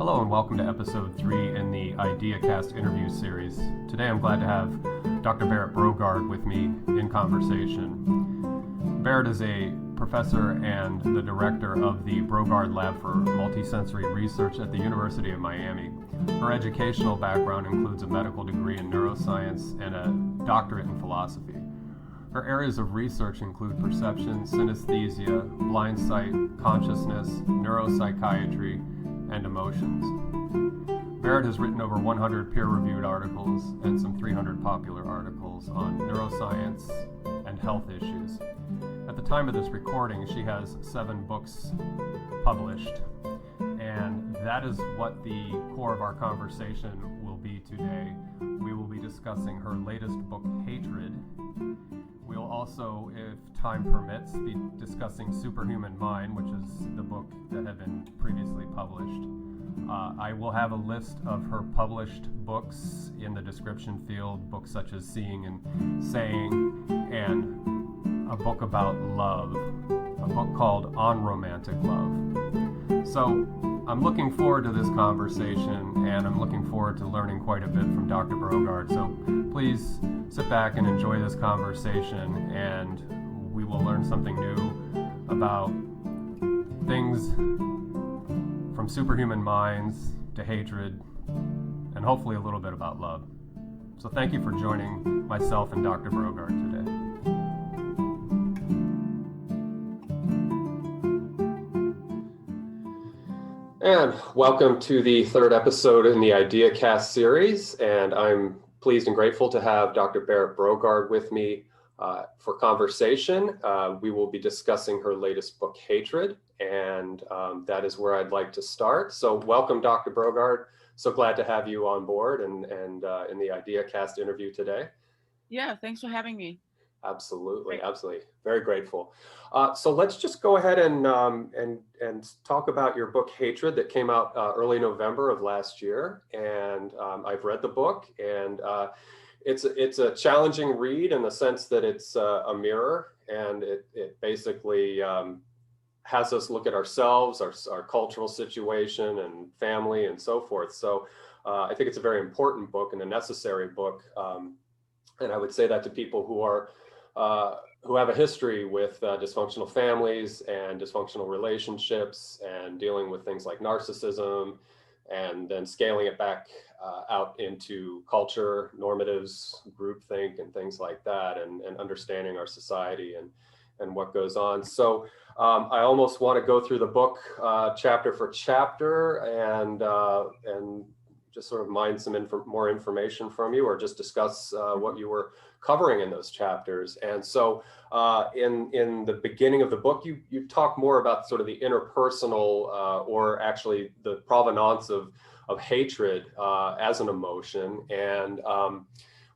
Hello and welcome to episode 3 in the Idea Cast interview series. Today I'm glad to have Dr. Berit Brogaard with me in conversation. Berit is a professor and the director of the Brogaard Lab for Multisensory Research at the University of Miami. Her educational background includes a medical degree in neuroscience and a doctorate in philosophy. Her areas of research include perception, synesthesia, blind sight, consciousness, neuropsychiatry, and emotions. Berit has written over 100 peer-reviewed articles and some 300 popular articles on neuroscience and health issues. At the time of this recording, she has 7 books published, and that is what the core of our conversation will be today. We will be discussing her latest book, Hatred. We'll also, if time permits, be discussing Superhuman Mind, which is the book that had been previously published. I will have a list of her published books in the description field, books such as Seeing and Saying, and a book about love, a book called On Romantic Love. So I'm looking forward to this conversation, and I'm looking forward to learning quite a bit from Dr. Brogaard. So please sit back and enjoy this conversation, and we will learn something new about things from superhuman minds to hatred, and hopefully a little bit about love. So thank you for joining myself and Dr. Brogaard today. And welcome to the 3rd episode in the Idea Cast series, and I'm pleased and grateful to have Dr. Berit Brogaard with me for conversation. We will be discussing her latest book, Hatred, and that is where I'd like to start. So welcome, Dr. Brogaard. So glad to have you on board and in the Idea Cast interview today. Yeah, thanks for having me. Absolutely, absolutely. Very grateful. So let's just go ahead and talk about your book, Hatred, that came out early November of last year. And I've read the book, and it's a challenging read in the sense that it's a mirror, and it basically has us look at ourselves, our cultural situation and family and so forth. So I think it's a very important book and a necessary book. And I would say that to people who have a history with dysfunctional families and dysfunctional relationships and dealing with things like narcissism, and then scaling it back out into culture, normatives, groupthink, and things like that, and understanding our society and what goes on. So I almost want to go through the book chapter for chapter and just sort of mine some more information from you, or just discuss what you were covering in those chapters. And so in the beginning of the book, you talk more about sort of the interpersonal or actually the provenance of hatred as an emotion. And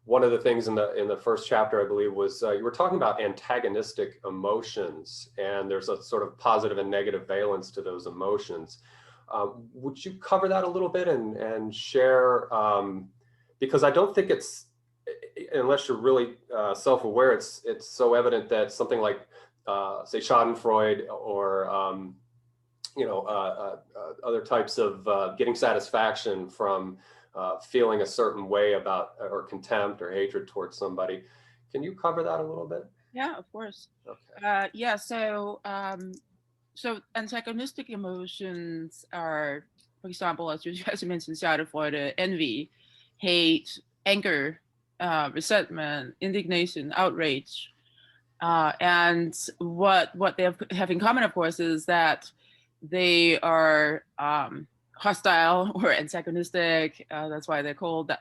one of the things in the first chapter, I believe, was you were talking about antagonistic emotions, and there's a sort of positive and negative valence to those emotions. Would you cover that a little bit and share, because I don't think it's, unless you're really self-aware, it's so evident that something like, say, Schadenfreude or, other types of getting satisfaction from feeling a certain way about, or contempt or hatred towards somebody. Can you cover that a little bit? Yeah, of course. Okay. So antagonistic emotions are, for example, as you mentioned, Schadenfreude, envy, hate, anger, resentment, indignation, outrage. And what they have in common, of course, is that they are hostile or antagonistic. That's why they're called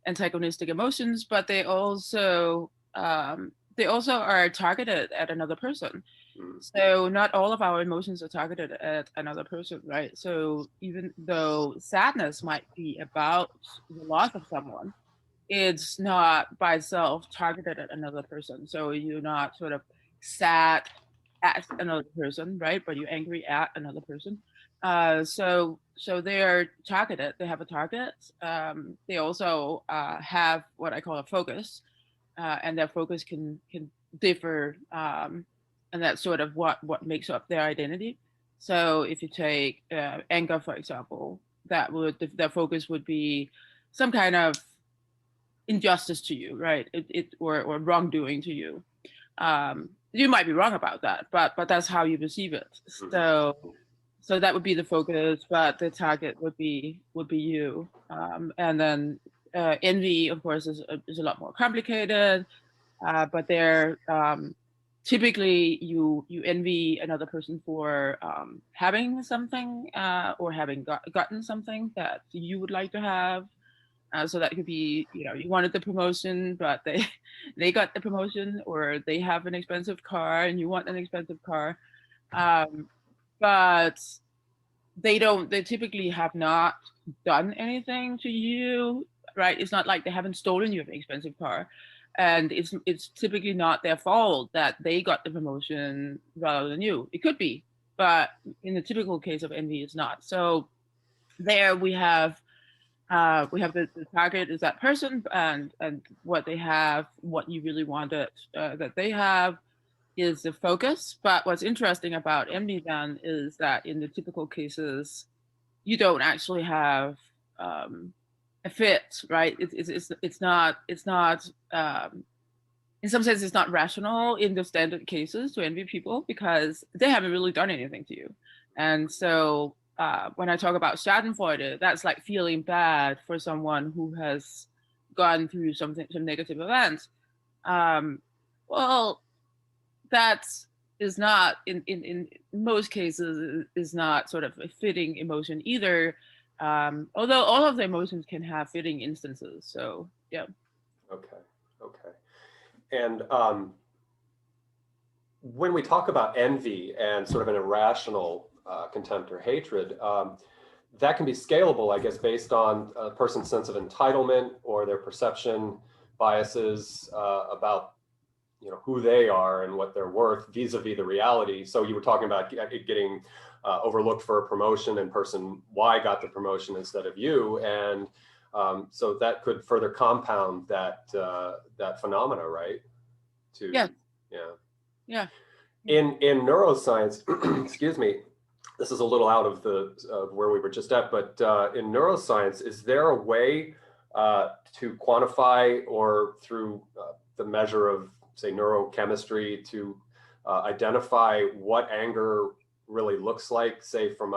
antagonistic emotions. But they also are targeted at another person. So not all of our emotions are targeted at another person, right? So even though sadness might be about the loss of someone, it's not by itself targeted at another person. So you're not sort of sad at another person, right? But you're angry at another person. So they're targeted. They have a target. They also have what I call a focus, and their focus can differ. And that's sort of what makes up their identity. So if you take anger, for example, the focus would be some kind of injustice to you, right? Or wrongdoing to you. You might be wrong about that, but that's how you perceive it. So that would be the focus, but the target would be you. And then envy, of course, is a lot more complicated. But there, typically you envy another person for having something or having gotten something that you would like to have. So that could be, you wanted the promotion, but they got the promotion, or they have an expensive car and you want an expensive car. But they typically have not done anything to you, right? It's not like they haven't stolen your expensive car. And it's typically not their fault that they got the promotion rather than you. It could be, but in the typical case of envy, it's not. So there we have the target is that person, and what they have, what you really wanted that they have, is the focus. But what's interesting about envy then is that in the typical cases, you don't actually have a fit, right? It's not in some sense it's not rational in the standard cases to envy people, because they haven't really done anything to you. And so when I talk about Schadenfreude, that's like feeling bad for someone who has gone through some negative events. Well, that is not in most cases is not sort of a fitting emotion either. Although all of the emotions can have fitting instances. So yeah. Okay. And when we talk about envy and sort of an irrational contempt or hatred, that can be scalable, I guess, based on a person's sense of entitlement or their perception biases about who they are and what they're worth vis-a-vis the reality. So you were talking about it getting overlooked for a promotion, and person Y got the promotion instead of you, and so that could further compound that phenomena, right? Yeah. In neuroscience, excuse me, this is a little out of where we were just at, but in neuroscience, is there a way to quantify, or through the measure of, say, neurochemistry, to identify what anger really looks like, say from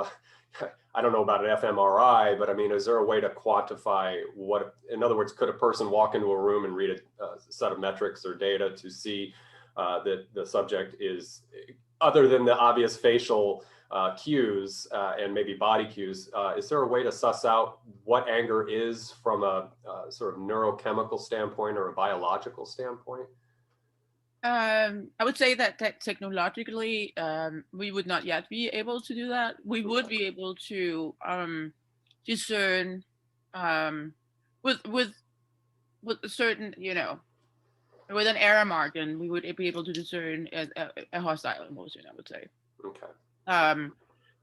I don't know about an fMRI, but I mean, is there a way to quantify what, in other words, could a person walk into a room and read a set of metrics or data to see that the subject is, other than the obvious facial cues and maybe body cues, is there a way to suss out what anger is from a sort of neurochemical standpoint or a biological standpoint? I would say that technologically, we would not yet be able to do that. We would be able to discern with a certain, with an error margin, we would be able to discern a hostile emotion, I would say. Okay.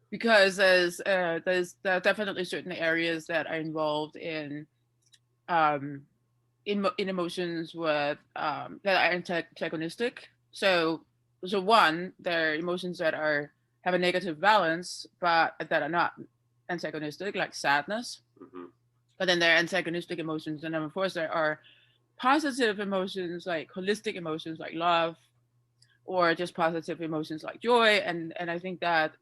Because there are definitely certain areas that are involved in emotions with that are antagonistic. So one, there are emotions that have a negative valence, but that are not antagonistic, like sadness. Mm-hmm. But then there are antagonistic emotions, and then of course there are positive emotions, like holistic emotions like love, or just positive emotions like joy. And I think that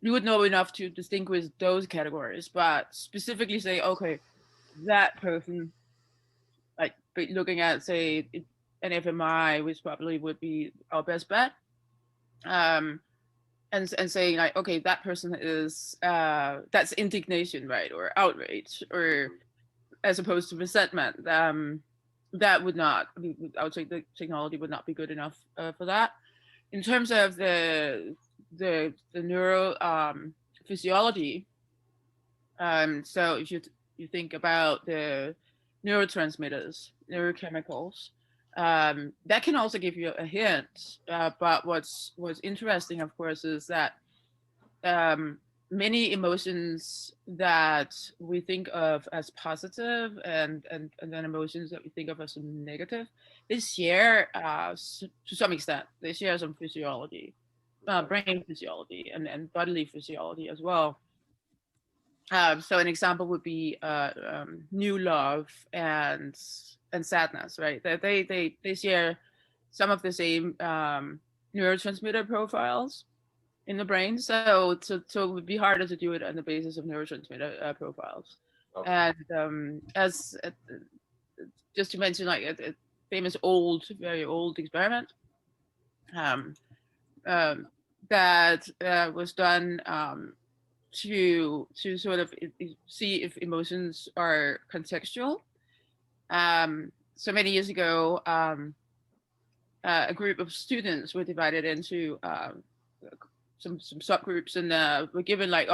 we would know enough to distinguish those categories, but specifically say, okay, that person, like looking at, say, an fMRI, which probably would be our best bet, and saying like, okay, that person is that's indignation, right, or outrage, or as opposed to resentment. That would not, I would say the technology would not be good enough for that. In terms of the neuro physiology, so if you think about the neurotransmitters, neurochemicals, that can also give you a hint. But what's interesting, of course, is that many emotions that we think of as positive, and then emotions that we think of as negative, they share to some extent. They share some physiology. brain physiology and bodily physiology as well. So an example would be new love and sadness, right? They share some of the same neurotransmitter profiles in the brain. So it would be harder to do it on the basis of neurotransmitter profiles. Okay. And as just to mention, like a famous very old experiment um, um, that was done to sort of see if emotions are contextual. So many years ago, a group of students were divided into some subgroups, and were given like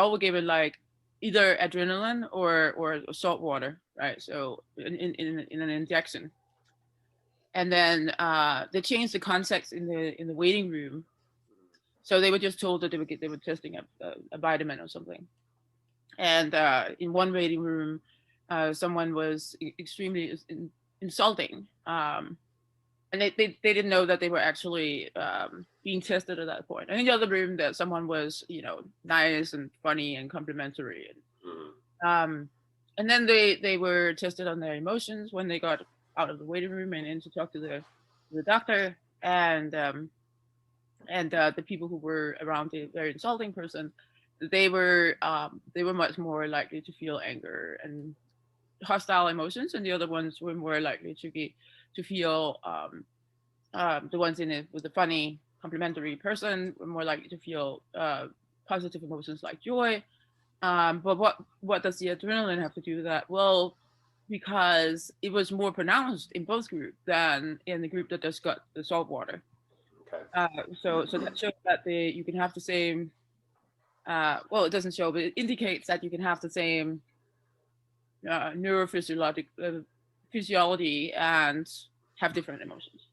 either adrenaline or salt water, right? So in an injection, and then they changed the context in the waiting room. So they were just told that they were testing a vitamin or something, and in one waiting room, someone was extremely insulting. And they didn't know that they were actually being tested at that point. And in the other room, that someone was, nice and funny and complimentary. And then they were tested on their emotions when they got out of the waiting room and in to talk to the doctor. And the people who were around the very insulting person, they were much more likely to feel anger and hostile emotions, and the other ones were more likely to feel the ones in it with the funny complimentary person were more likely to feel positive emotions like joy. But what does the adrenaline have to do with that? Well, because it was more pronounced in both groups than in the group that just got the salt water. Okay. So that shows that you can have the same. Well, it doesn't show, but it indicates that you can have the same neurophysiologic physiology and have different emotions.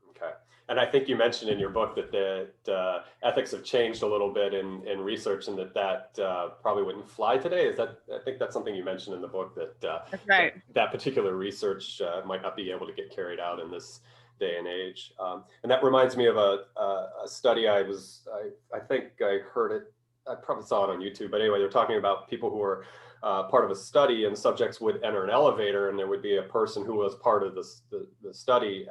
Okay. And I think you mentioned in your book that ethics have changed a little bit in research, and that probably wouldn't fly today. I think that's something you mentioned in the book, that That's right. that particular research might not be able to get carried out in this day and age. And that reminds me of a study I think I heard it, I probably saw it on YouTube, but anyway, they're talking about people who were part of a study, and subjects would enter an elevator, and there would be a person who was part of the study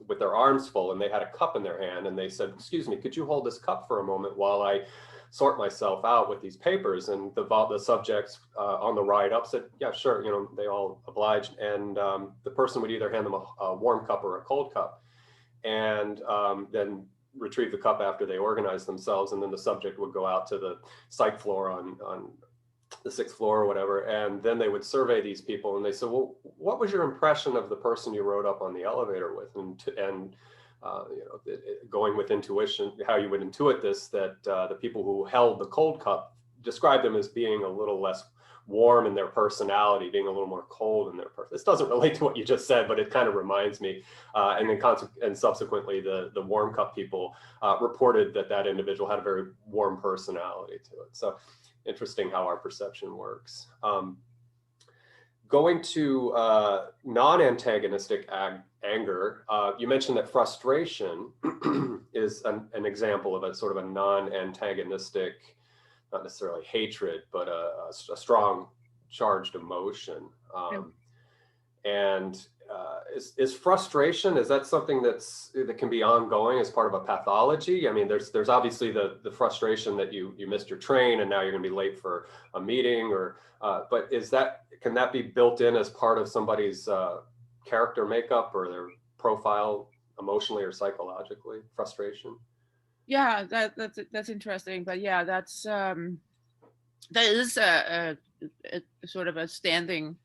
with their arms full, and they had a cup in their hand, and they said, "Excuse me, could you hold this cup for a moment while I sort myself out with these papers?" And the subjects on the ride up said, "Yeah, sure." They all obliged, and the person would either hand them a warm cup or a cold cup, and then retrieve the cup after they organized themselves, and then the subject would go out to the psych floor on the 6th floor or whatever, and then they would survey these people, and they said, "Well, what was your impression of the person you rode up on the elevator with?" And going with intuition, how you would intuit this, that the people who held the cold cup described them as being a little less warm in their personality, being a little more cold in their person. This doesn't relate to what you just said, but it kind of reminds me. And subsequently, the warm cup people reported that individual had a very warm personality to it. So interesting how our perception works. Going to non-antagonistic anger, you mentioned that frustration is an example of a sort of a non-antagonistic, not necessarily hatred, but a strong charged emotion. And is frustration, is that something that can be ongoing as part of a pathology? I mean, there's obviously the frustration that you missed your train and now you're going to be late for a meeting, but can that be built in as part of somebody's character makeup or their profile, emotionally or psychologically, frustration? Yeah, that's interesting. But yeah, that is a sort of a standing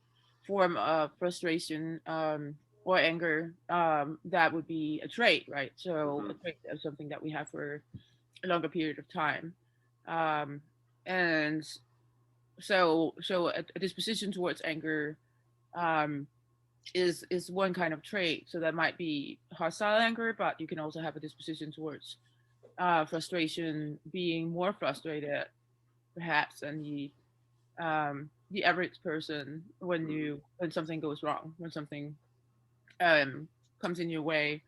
form of frustration or anger that would be a trait, right? So a trait of something that we have for a longer period of time, and so a disposition towards anger is one kind of trait. So that might be hostile anger, but you can also have a disposition towards frustration, being more frustrated perhaps than the average person when something goes wrong, when something comes in your way.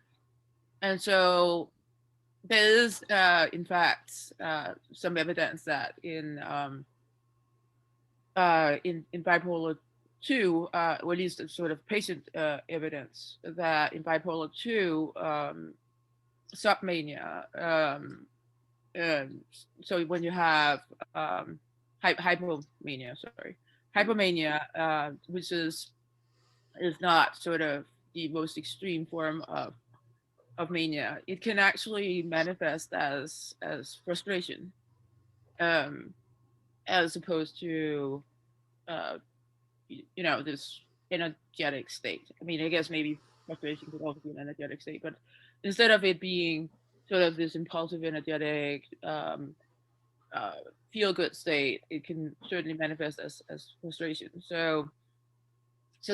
And so there is, in fact, some evidence that in bipolar 2, or at least a sort of patient evidence that in bipolar 2, submania, so when you have hypomania, hypomania, which is not sort of the most extreme form of mania, it can actually manifest as frustration, as opposed to this energetic state. I mean, I guess maybe frustration could also be an energetic state, but instead of it being sort of this impulsive, energetic, feel good state, it can certainly manifest as frustration. So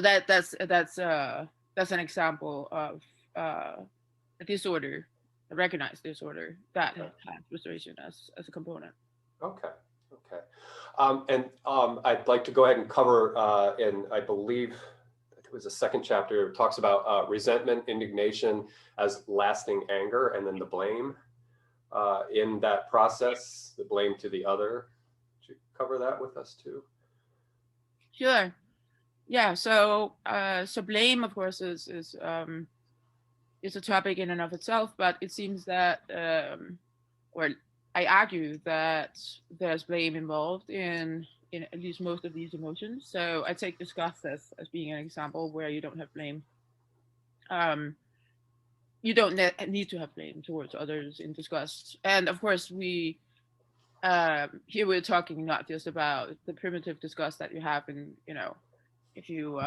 that's an example of a disorder, a recognized disorder that has frustration as a component. Okay. Okay. I'd like to go ahead and cover, in, I believe it was the second chapter, talks about resentment, indignation as lasting anger, and then the blame in that process, the blame to the other. Could you cover that with us too? Sure. Yeah. So blame, of course, is a topic in and of itself, but it seems that, or I argue that there's blame involved in at least most of these emotions. So I take disgust as being an example where you don't have blame. You don't need to have blame towards others in disgust. And of course, here we're talking not just about the primitive disgust that you have in, if you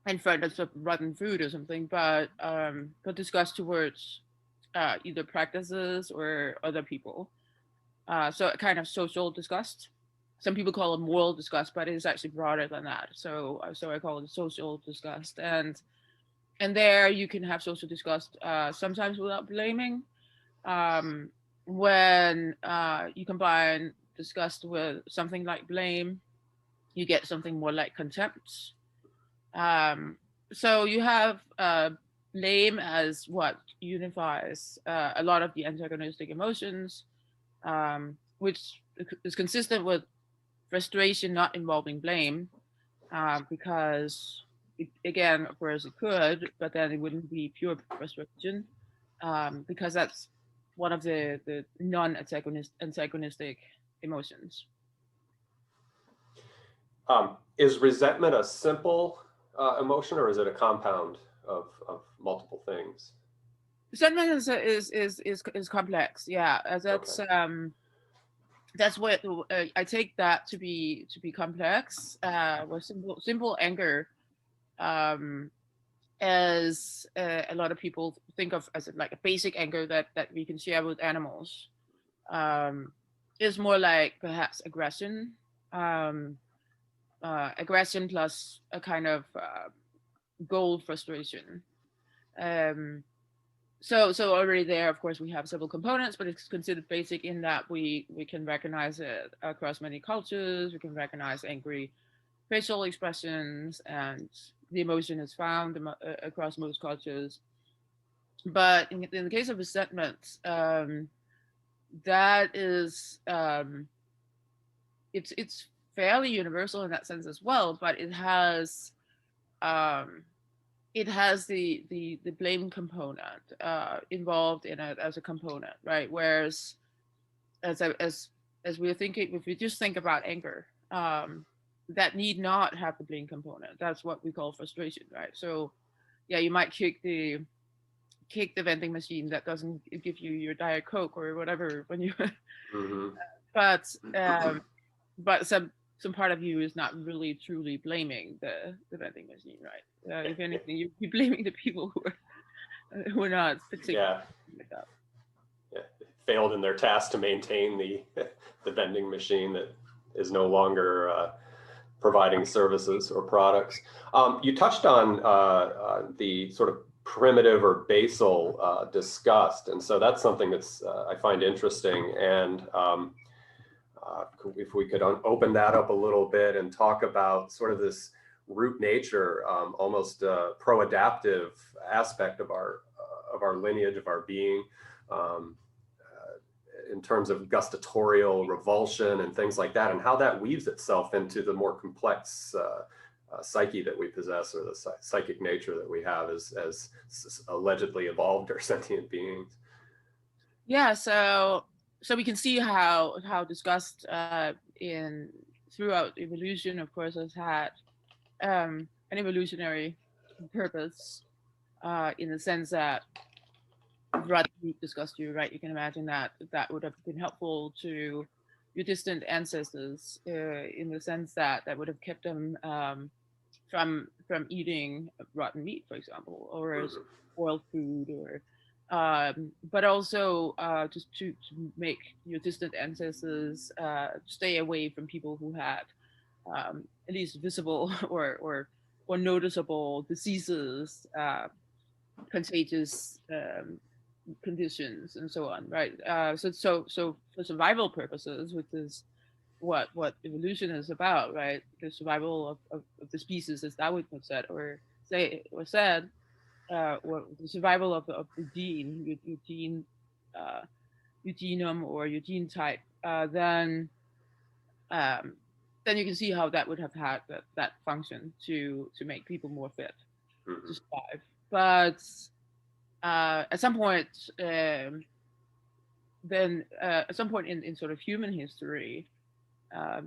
in front of some rotten food or something, but disgust towards either practices or other people. So a kind of social disgust. Some people call it moral disgust, but it is actually broader than that. So I call it social disgust. And there you can have social disgust sometimes without blaming. When you combine disgust with something like blame, you get something more like contempt. So you have blame as what unifies a lot of the antagonistic emotions, which is consistent with frustration not involving blame, because again, of course, it could, but then it wouldn't be pure frustration, because that's one of the non-antagonistic emotions. Is resentment a simple emotion, or is it a compound of multiple things? Resentment is complex. Yeah, that's Okay. That's what I take that to be complex. With simple anger, as a lot of people think of as like a basic anger that we can share with animals, is more like perhaps aggression. Aggression plus a kind of goal frustration. So already there, of course, we have several components, but it's considered basic in that we can recognize it across many cultures. We can recognize angry facial expressions, and the emotion is found across most cultures. But in the case of resentment, that is it's fairly universal in that sense as well, but it has the blame component involved in it as a component, right? Whereas as we're thinking, if we just think about anger, that need not have the blame component. That's what we call frustration, right? So yeah, you might kick the vending machine that doesn't give you your Diet Coke or whatever when you Mm-hmm. but some part of you is not really truly blaming the vending machine, right? If anything, you're blaming the people who are not particularly like that. Yeah, failed in their task to maintain the vending machine that is no longer providing services or products. You touched on the sort of primitive or basal disgust, and so that's something that's I find interesting. And if we could open that up a little bit and talk about sort of this root nature, almost pro-adaptive aspect of our lineage, of our being, um, in terms of gustatorial revulsion and things like that, and how that weaves itself into the more complex psyche that we possess, or the psychic nature that we have as allegedly evolved or sentient beings. Yeah, so we can see how disgust in throughout evolution, of course, has had an evolutionary purpose, in the sense that rather deep disgust you, right? You can imagine that would have been helpful to your distant ancestors, in the sense that would have kept them from eating rotten meat, for example, or spoiled food, or but also just to make your distant ancestors stay away from people who had at least visible or noticeable diseases, contagious conditions, and so on, right? So for survival purposes, which is what evolution is about, right? The survival of the species, as Darwin would said, or said, or the survival of the gene, your gene, your genome, or your gene type, then you can see how that would have had that function to make people more fit to survive. But at some point, at some point in sort of human history,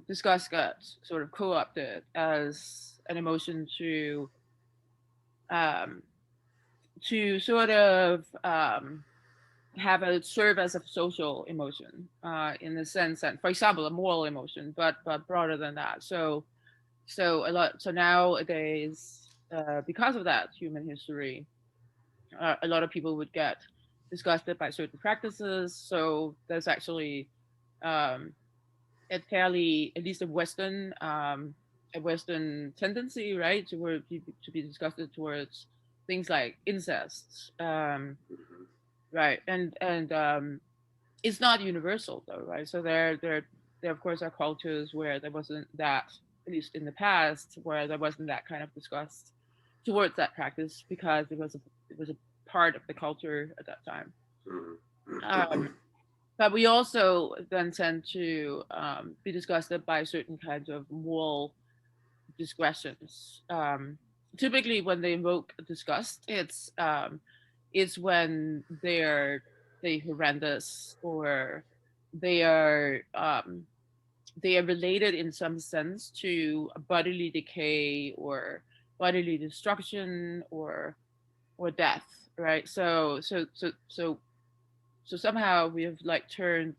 disgust got sort of co-opted as an emotion to sort of serve as a social emotion, in the sense that, for example, a moral emotion, but broader than that. So nowadays, because of that human history, a lot of people would get disgusted by certain practices. So there's actually at least a Western tendency, right, to be disgusted towards things like incest, right, and it's not universal though, right? So there of course are cultures where there wasn't that, at least in the past, where there wasn't that kind of disgust towards that practice, because it was a part of the culture at that time. But we also then tend to be disgusted by certain kinds of moral digressions. Typically, when they invoke disgust, it's when they're horrendous, or they are related in some sense to bodily decay, or bodily destruction, or death, right? So somehow we have like turned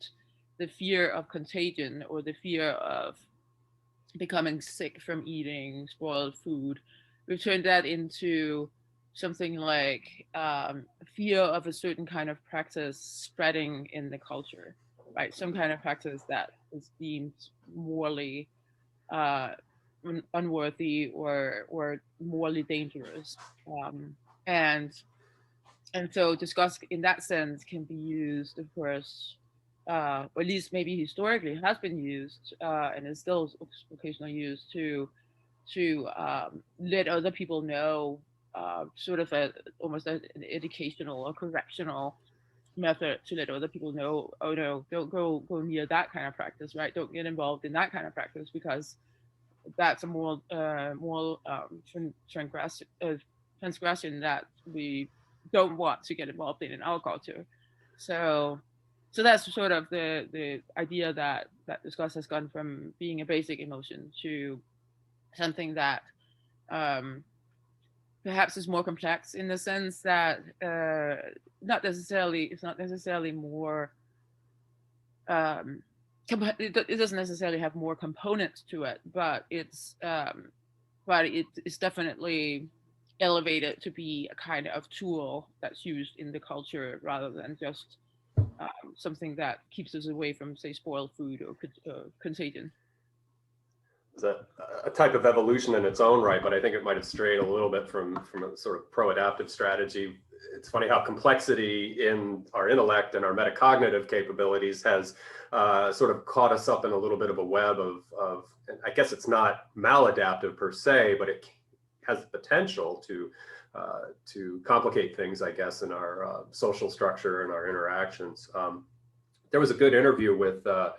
the fear of contagion, or the fear of becoming sick from eating spoiled food, we've turned that into something like fear of a certain kind of practice spreading in the culture, right? Some kind of practice that is deemed morally unworthy, or morally dangerous, and so disgust in that sense can be used, of course, or at least maybe historically has been used, and is still occasionally used to let other people know, sort of almost an educational or correctional method, to let other people know, oh no, don't go near that kind of practice, right? Don't get involved in that kind of practice, because that's a moral transgression that we don't want to get involved in our culture. So that's sort of the idea that disgust has gone from being a basic emotion to something that perhaps is more complex, in the sense that it's not necessarily more it doesn't necessarily have more components to it, but it's definitely elevated to be a kind of tool that's used in the culture, rather than just something that keeps us away from, say, spoiled food or contagion. It's a type of evolution in its own right, but I think it might have strayed a little bit from a sort of pro-adaptive strategy. It's funny how complexity in our intellect and our metacognitive capabilities has sort of caught us up in a little bit of a web of, and I guess it's not maladaptive per se, but it has the potential to to complicate things, I guess, in our social structure and our interactions. There was a good interview with the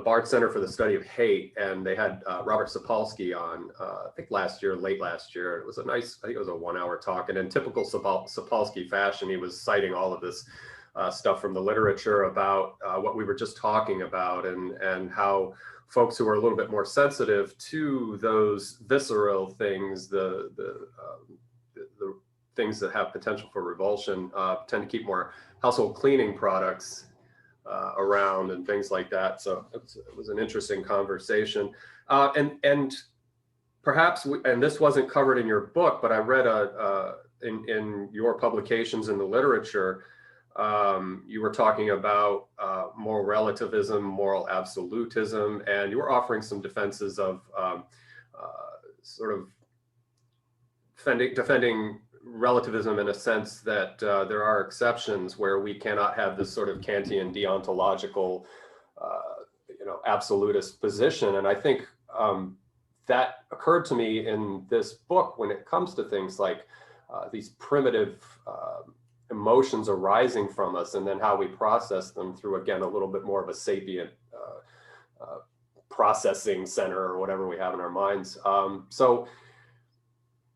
Bard Center for the Study of Hate, and they had Robert Sapolsky on, I think late last year. It was a nice, I think it was a 1-hour talk. And in typical Sapolsky fashion, he was citing all of this stuff from the literature about what we were just talking about, and how folks who are a little bit more sensitive to those visceral things, the things that have potential for revulsion, tend to keep more household cleaning products around and things like that. So it was an interesting conversation. And perhaps, and this wasn't covered in your book, but I read in your publications in the literature, you were talking about moral relativism, moral absolutism, and you were offering some defenses of sort of defending relativism in a sense that there are exceptions where we cannot have this sort of Kantian deontological, absolutist position. And I think that occurred to me in this book when it comes to things like these primitive emotions arising from us, and then how we process them through, again, a little bit more of a sapient processing center or whatever we have in our minds.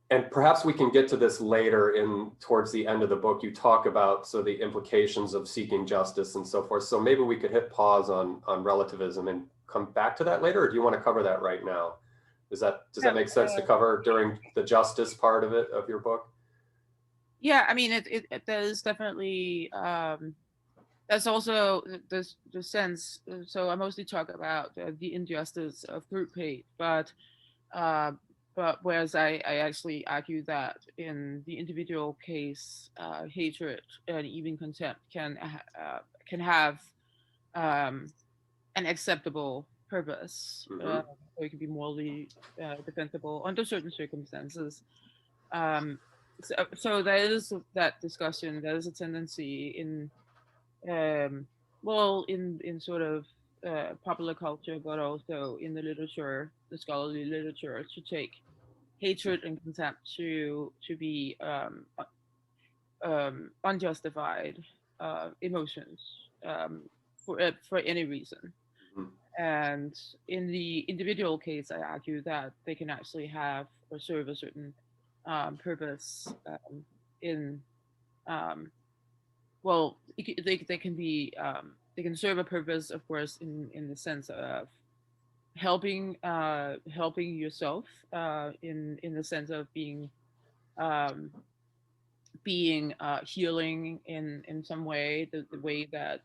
And perhaps we can get to this later towards the end of the book. You talk about the implications of seeking justice and so forth. So maybe we could hit pause on relativism and come back to that later, or do you want to cover that right now? Does that make sense to cover during the justice part of your book? Yeah, I mean, it does definitely. That's also the sense. So I mostly talk about the injustice of group hate, but whereas I actually argue that in the individual case, hatred and even contempt can have an acceptable purpose. Mm-hmm. Or it can be morally defensible under certain circumstances. So there is that discussion. There is a tendency in sort of popular culture, but also in the literature, the scholarly literature, to take hatred and contempt to be unjustified emotions for any reason. Mm-hmm. And in the individual case, I argue that they can actually have or serve a certain purpose they can serve a purpose, of course, in the sense of helping yourself, in the sense of being healing in some way. The way that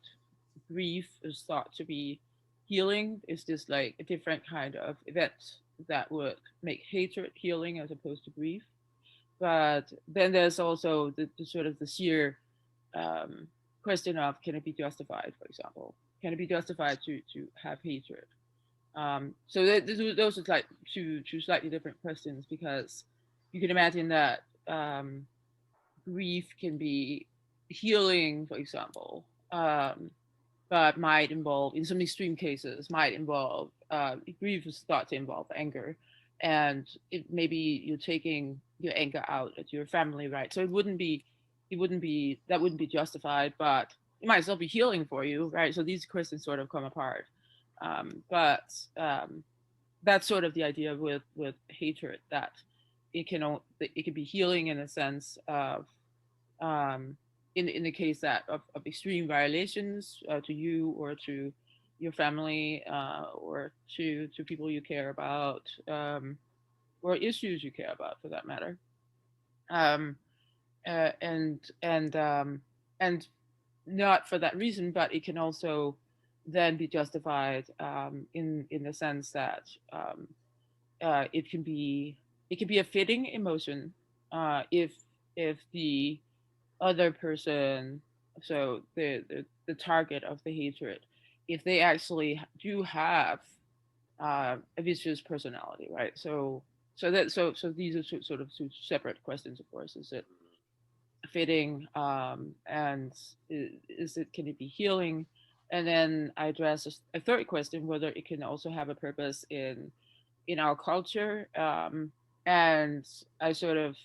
grief is thought to be healing is just like a different kind of event that would make hatred healing as opposed to grief. But then there's also the sort of the sheer question of, can it be justified, for example? Can it be justified to have hatred? So those are like two slightly different questions, because you can imagine that grief can be healing, for example, but might involve, in some extreme cases, grief is thought to involve anger, and maybe you're taking your anger out at your family, right? So that wouldn't be justified, but it might still be healing for you, right? So these questions sort of come apart. But that's sort of the idea with hatred, that it can be healing in a sense of, in the case that of extreme violations to you or to your family, or to people you care about, or issues you care about, for that matter. And not for that reason, but it can also then be justified in the sense that it can be a fitting emotion if the other person, so the target of the hatred, if they actually do have a vicious personality, right? So these are sort of two separate questions, of course. Is it fitting, and can it be healing? And then I address a third question, whether it can also have a purpose in our culture. And I sort of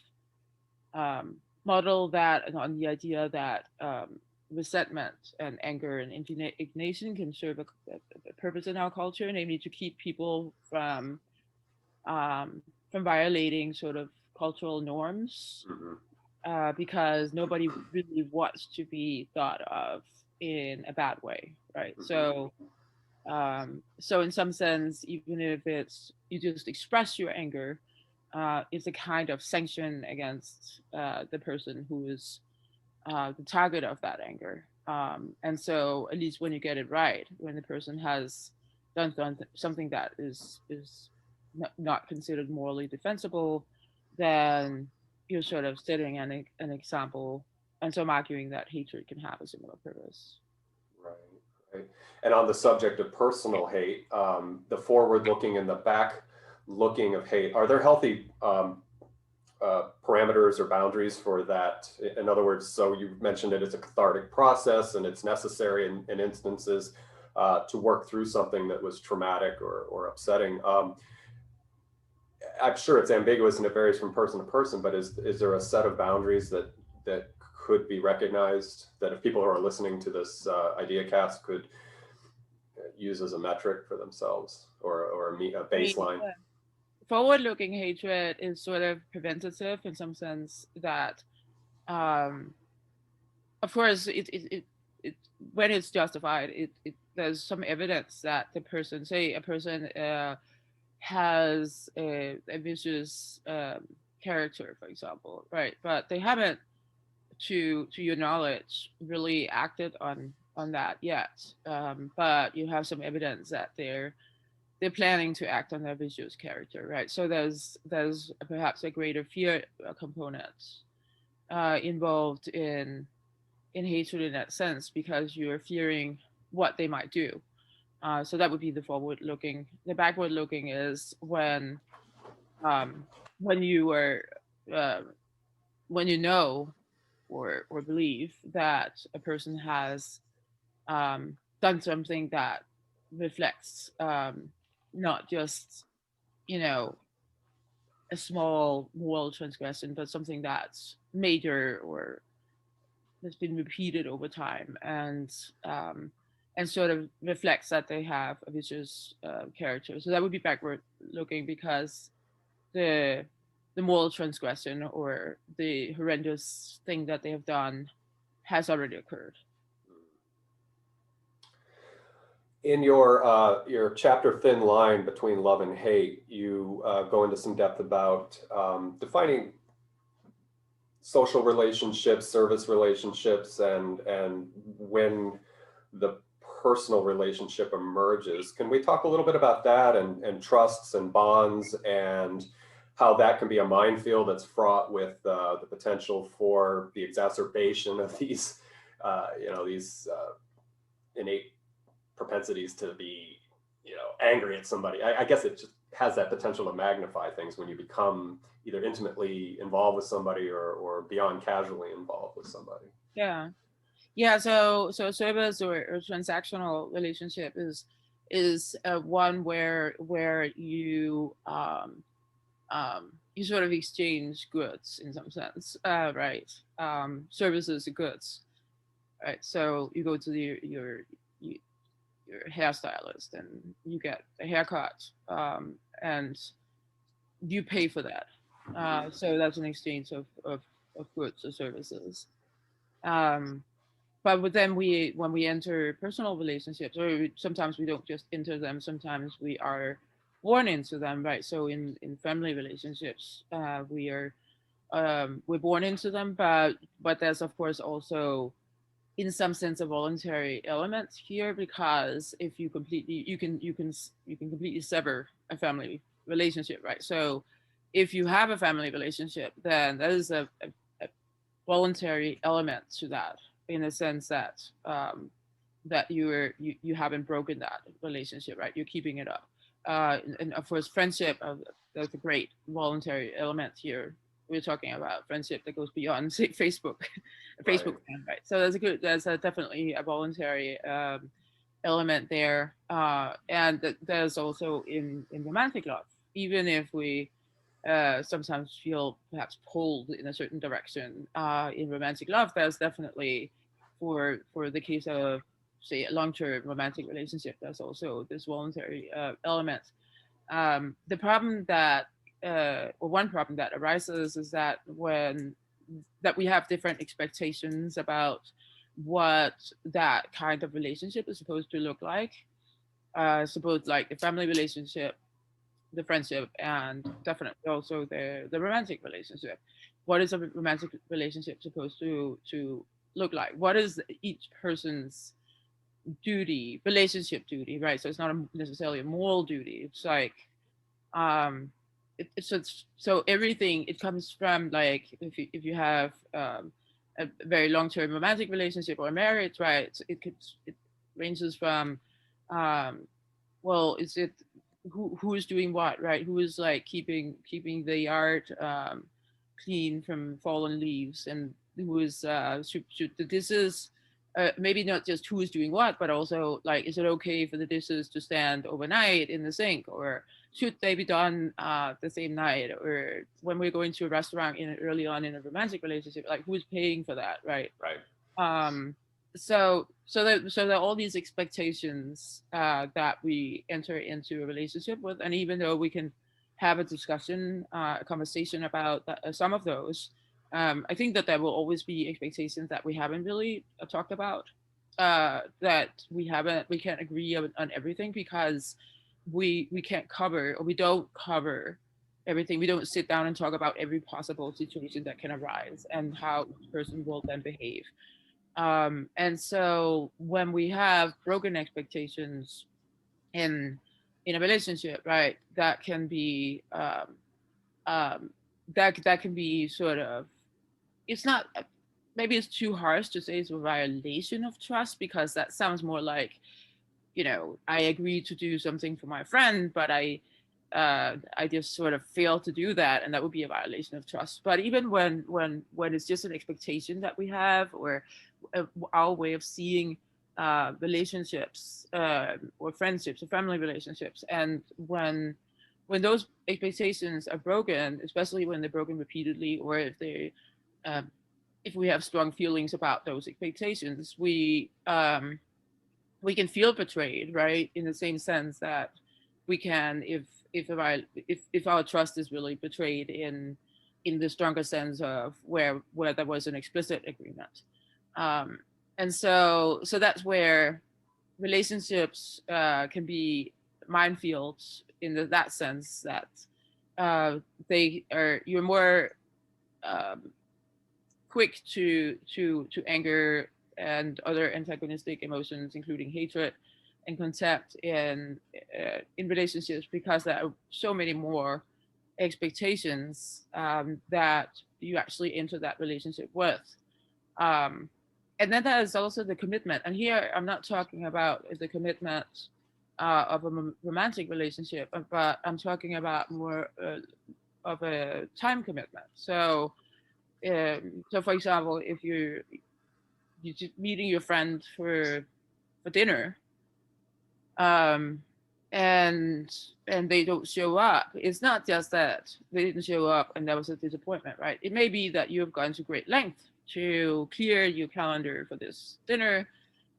model that on the idea that resentment and anger and indignation can serve a purpose in our culture, namely to keep people from violating sort of cultural norms, because nobody really wants to be thought of in a bad way, right? So in some sense, even if it's you just express your anger, it's a kind of sanction against the person who is the target of that anger. And so at least when you get it right, when the person has done something that is not considered morally defensible, then you're sort of setting an example. And so I'm arguing that hatred can have a similar purpose. Right, right. And on the subject of personal hate, the forward-looking and the back-looking of hate, are there healthy parameters or boundaries for that? In other words, so you mentioned it as a cathartic process, and it's necessary in instances to work through something that was traumatic or upsetting. I'm sure it's ambiguous and it varies from person to person, but is there a set of boundaries that could be recognized that if people who are listening to this idea cast could use as a metric for themselves or a baseline? Forward-looking hatred is sort of preventative in some sense that, of course, it when it's justified, there's some evidence that the person, say a person has a vicious character, for example, right? But they haven't, to your knowledge, really acted on that yet. But you have some evidence that they're planning to act on their vicious character, right? So there's perhaps a greater fear component involved in hatred in that sense, because you're fearing what they might do. So that would be the forward-looking. The backward-looking is when you are when you know or believe that a person has done something that reflects not just, a small moral transgression, but something that's major or that's been repeated over time, and sort of reflects that they have a vicious character. So that would be backward looking, because the moral transgression or the horrendous thing that they have done has already occurred. In your chapter Thin Line Between Love and Hate, you go into some depth about defining social relationships, service relationships, and when the personal relationship emerges. Can we talk a little bit about that and trusts and bonds and how that can be a minefield that's fraught with the potential for the exacerbation of these innate propensities to be, angry at somebody. I guess it just has that potential to magnify things when you become either intimately involved with somebody or beyond casually involved with somebody. Yeah. So service or transactional relationship is one where you you sort of exchange goods in some sense, right? Services are goods, right? So you go to your hairstylist and you get a haircut, and you pay for that. So that's an exchange of goods or services. But then when we enter personal relationships, or sometimes we don't just enter them, sometimes we are born into them, right? So in family relationships, we're born into them, but there's of course also, in some sense, a voluntary element here, because if you can completely sever a family relationship, right? So if you have a family relationship, then that is a voluntary element to that, in the sense that that you haven't broken that relationship, right? You're keeping it up, and of course friendship, that's a great voluntary element here. We're talking about friendship that goes beyond, say, Facebook, Facebook fan, right? So there's definitely a voluntary element there, and there's also in romantic love, even if we sometimes feel perhaps pulled in a certain direction. In romantic love, there's definitely, for the case of, say, a long-term romantic relationship, there's also this voluntary element. The problem that, or one problem that arises is that that we have different expectations about what that kind of relationship is supposed to look like. Suppose like the family relationship, the friendship, and definitely also the romantic relationship. What is a romantic relationship supposed to look like? What is each person's relationship duty, right? So it's not necessarily a moral duty. It's like, so everything, it comes from, like, if you have a very long-term romantic relationship or marriage, right? It ranges from, well, is it who is doing what, right? Who is like keeping the yard clean from fallen leaves, and who is should the dishes, maybe not just who is doing what, but also, like, is it okay for the dishes to stand overnight in the sink, or should they be done the same night? Or when we're going to a restaurant early on in a romantic relationship, like, who's paying for that, right? Right. So there are all these expectations that we enter into a relationship with, and even though we can have a discussion, a conversation about some of those, I think that there will always be expectations that we haven't really talked about, that we can't agree on everything, because we can't cover, or we don't cover everything. We don't sit down and talk about every possible situation that can arise and how each person will then behave. And so when we have broken expectations in a relationship, right, that can be that can be sort of, it's not, maybe it's too harsh to say it's a violation of trust, because that sounds more like, I agreed to do something for my friend, but I just sort of failed to do that, and that would be a violation of trust. But even when it's just an expectation that we have, or our way of seeing relationships, or friendships, or family relationships, and when those expectations are broken, especially when they're broken repeatedly, or if we have strong feelings about those expectations, we can feel betrayed, right? In the same sense that we can, if our trust is really betrayed in the stronger sense of where there was an explicit agreement. And so that's where relationships can be minefields, in that sense that you're more quick to anger and other antagonistic emotions, including hatred and contempt, in relationships, because there are so many more expectations that you actually enter that relationship with. And then there is also the commitment. And here I'm not talking about the commitment of a romantic relationship, but I'm talking about more of a time commitment. So for example, if you're just meeting your friend for dinner, and they don't show up, it's not just that they didn't show up and that was a disappointment, right? It may be that you've gone to great length to clear your calendar for this dinner,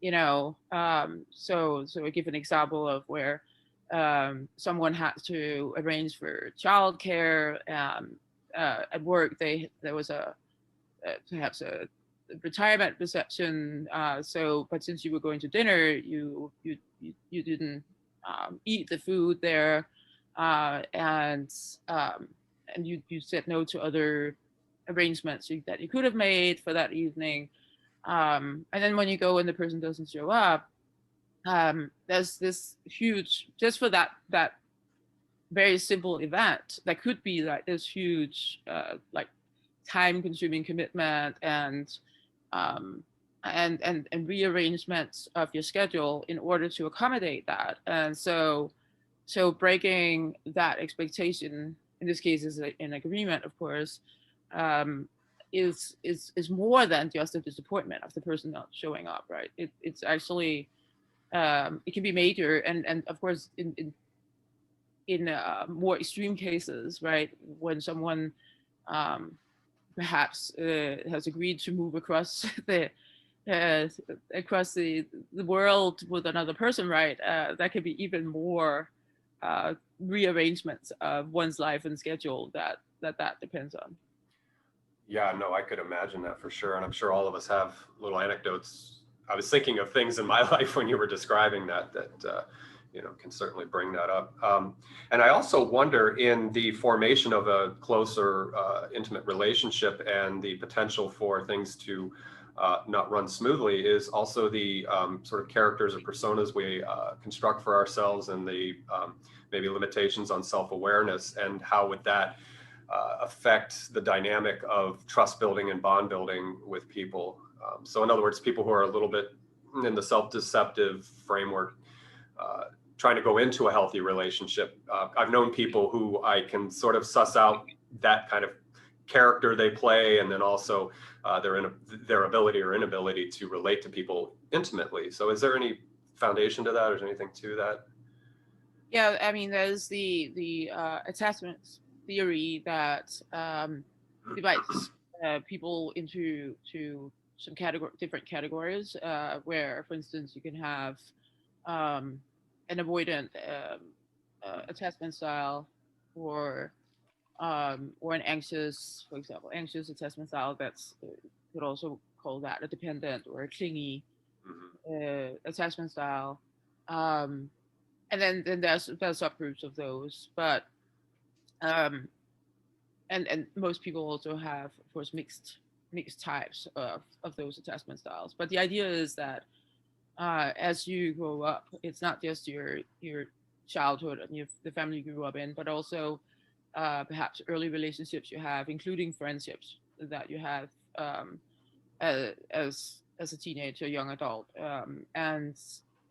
so I give an example of where someone had to arrange for childcare. At work, there was perhaps a retirement reception. But since you were going to dinner, you didn't eat the food there, and you said no to other arrangements that you could have made for that evening. And then when you go and the person doesn't show up, there's this huge, just for that very simple event, that could be like this huge like time-consuming commitment and rearrangements of your schedule in order to accommodate that. And so breaking that expectation, in this case is an agreement, of course, is more than just a disappointment of the person not showing up, right? It's actually it can be major, and of course in in more extreme cases, right, when someone perhaps has agreed to move across uh, the world with another person, right? That could be even more rearrangements of one's life and schedule that depends on. Yeah, no, I could imagine that for sure. And I'm sure all of us have little anecdotes. I was thinking of things in my life when you were describing that can certainly bring that up. And I also wonder, in the formation of a closer, intimate relationship and the potential for things to not run smoothly, is also the sort of characters or personas we construct for ourselves, and the maybe limitations on self-awareness, and how would that affect the dynamic of trust building and bond building with people. So in other words, people who are a little bit in the self-deceptive framework, trying to go into a healthy relationship. I've known people who I can sort of suss out that kind of character they play, and then also their ability or inability to relate to people intimately. So is there any foundation to that, or is there anything to that? Yeah, I mean, there's the attachment theory that divides people into some different categories, where, for instance, you can have an avoidant attachment style, or an anxious, for example, anxious attachment style. That's could also call that a dependent or a clingy attachment style. And then there's subgroups of those, but and most people also have, of course, mixed types of those attachment styles. But the idea is that as you grow up, it's not just your childhood and the family you grew up in, but also perhaps early relationships you have, including friendships that you have as a teenager, young adult, and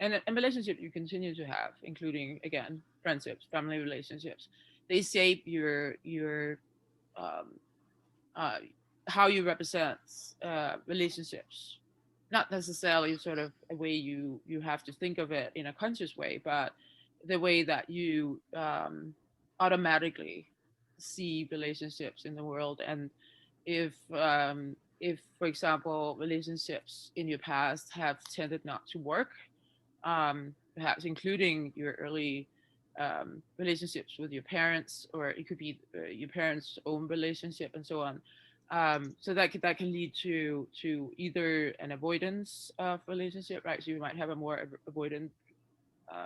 a relationship you continue to have, including, again, friendships, family relationships. They shape your um, uh, how you represent relationships. Not necessarily sort of a way you have to think of it in a conscious way, but the way that you automatically see relationships in the world. And if, for example, relationships in your past have tended not to work, perhaps including your early relationships with your parents, or it could be your parents' own relationship, and so on. So that can lead to either an avoidance of relationship, right? So you might have a more avoidant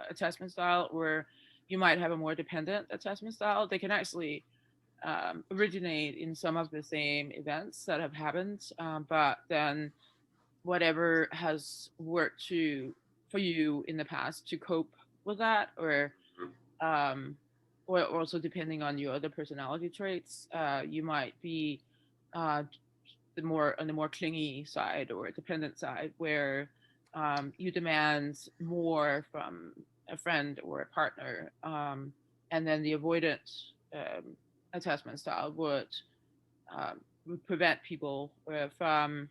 attachment style, or you might have a more dependent attachment style. They can actually originate in some of the same events that have happened, but then whatever has worked for you in the past to cope with that, or also depending on your other personality traits, you might be on the more clingy side or dependent side, where you demand more from a friend or a partner, and then the avoidant attachment style would prevent people from,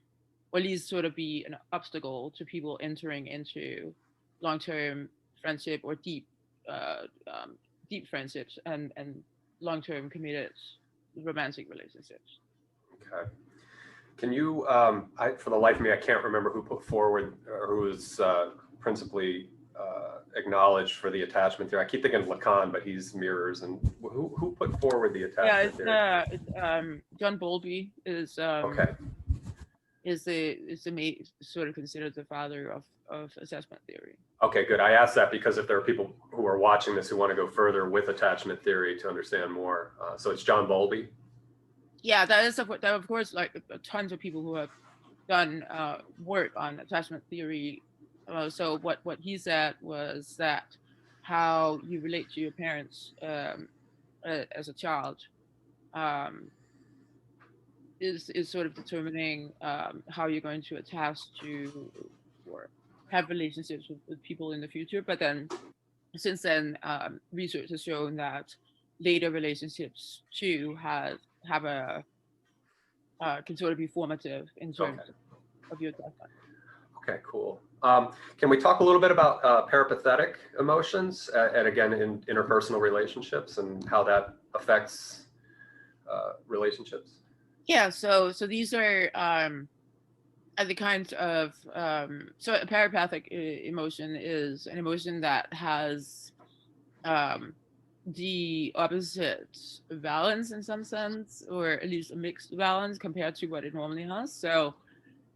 or at least sort of be an obstacle to people entering into long-term friendship or deep friendships and long-term committed romantic relationships. Okay. Can you, for the life of me, I can't remember who put forward, or who was principally acknowledged for the attachment theory. I keep thinking of Lacan, but he's mirrors. And who put forward the attachment theory? It's John Bowlby is Okay. is sort of considered the father of assessment theory. Okay, good. I asked that because if there are people who are watching this who want to go further with attachment theory to understand more, so it's John Bowlby. Yeah, that is of course, like tons of people who have done work on attachment theory. So what he said was that how you relate to your parents as a child is sort of determining how you're going to attach to or have relationships with people in the future. But then since then, research has shown that later relationships too have a can sort of be formative in terms of your attachment. Okay, cool. Can we talk a little bit about parapathetic emotions and again in interpersonal relationships and how that affects relationships? Yeah, so these are the kinds of so a parapathic emotion is an emotion that has the opposite valence in some sense, or at least a mixed valence compared to what it normally has. So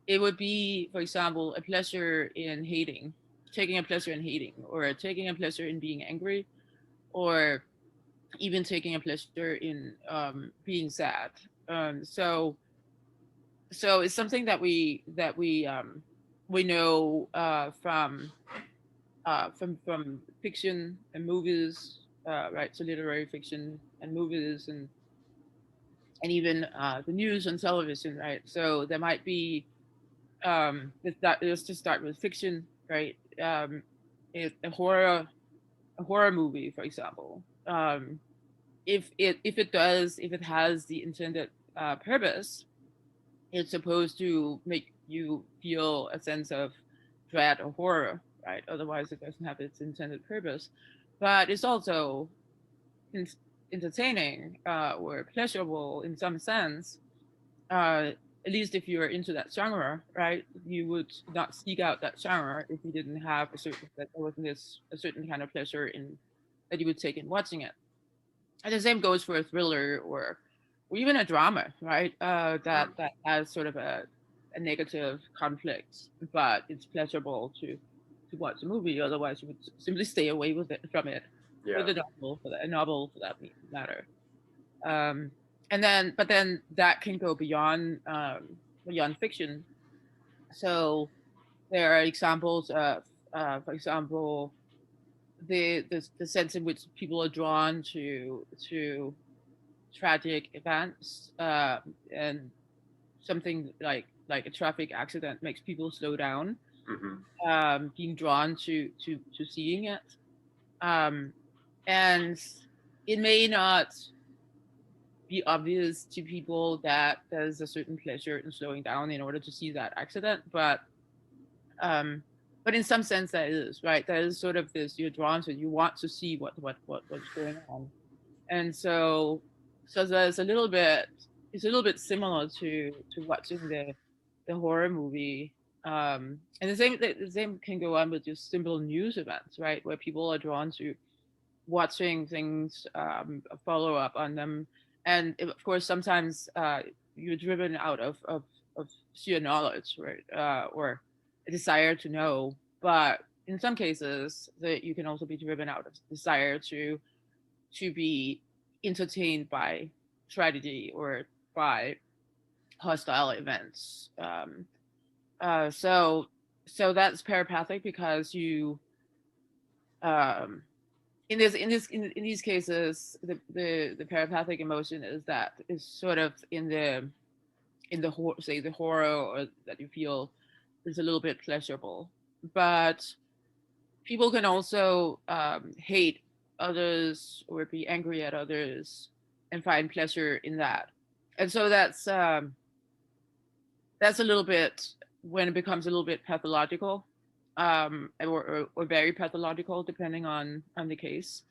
it would be, for example, a pleasure in hating, taking a pleasure in hating, or taking a pleasure in being angry, or even taking a pleasure in being sad. So it's something that we know from fiction and movies, right? So literary fiction and movies and even the news on television, right? So there might be let's just start with fiction, right? If a horror movie, for example, if it has the intended purpose, it's supposed to make you feel a sense of dread or horror, right? Otherwise, it doesn't have its intended purpose. But it's also entertaining or pleasurable in some sense. At least if you're into that genre, right? You would not seek out that genre if you didn't have a certain kind of pleasure in that you would take in watching it. And the same goes for a thriller or even a drama, right? That has sort of a negative conflict, but it's pleasurable to watch a movie. Otherwise, you would simply stay away from it. Yeah. With a novel for that matter. But then that can go beyond fiction. So there are examples of, for example, the sense in which people are drawn to tragic events, and something like a traffic accident makes people slow down, being drawn to seeing it, and it may not be obvious to people that there's a certain pleasure in slowing down in order to see that accident, but in some sense that is right. That is sort of this, you're drawn to, you want to see what's going on, and so there's a little bit, it's a little bit similar to watching the horror movie, and the same can go on with just simple news events, right, where people are drawn to watching things, follow up on them. And of course, sometimes you're driven out of sheer knowledge, right, or a desire to know. But in some cases, that you can also be driven out of desire to be entertained by tragedy or by hostile events. So that's parapathic because you in these cases, the parapathic emotion is sort of in the horror, or that you feel is a little bit pleasurable. But people can also hate others or be angry at others and find pleasure in that. And so that's a little bit, when it becomes a little bit pathological, or very pathological, depending on the case.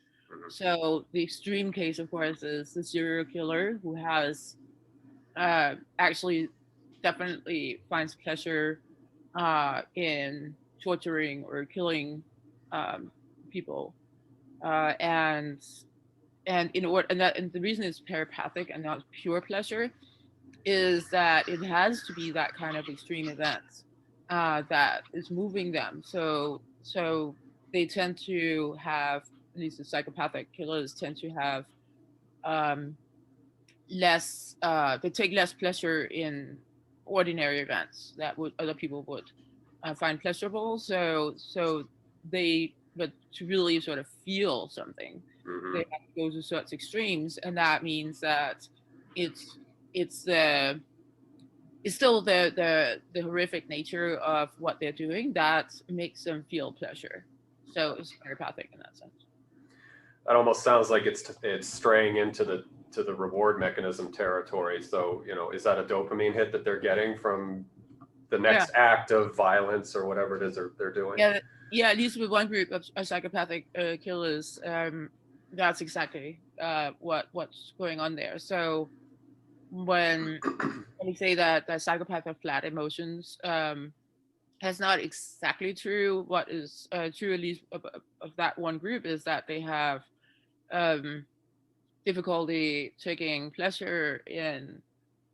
So the extreme case, of course, is the serial killer who has actually definitely finds pleasure in torturing or killing people, and the reason it's parapathic and not pure pleasure is that it has to be that kind of extreme event that is moving them. So they tend to have, at least the psychopathic killers tend to have less. They take less pleasure in ordinary events that other people would find pleasurable. So but to really sort of feel something, they have to go to such extremes, and that means that it's still the horrific nature of what they're doing that makes them feel pleasure. So it's parapathic in that sense. That almost sounds like it's straying into the reward mechanism territory. So, is that a dopamine hit that they're getting from the next act of violence or whatever it is they're doing. Yeah, at least with one group of psychopathic killers, that's exactly what's going on there. So when we say that psychopaths have flat emotions, that's not exactly true. What is true, at least of that one group, is that they have difficulty taking pleasure in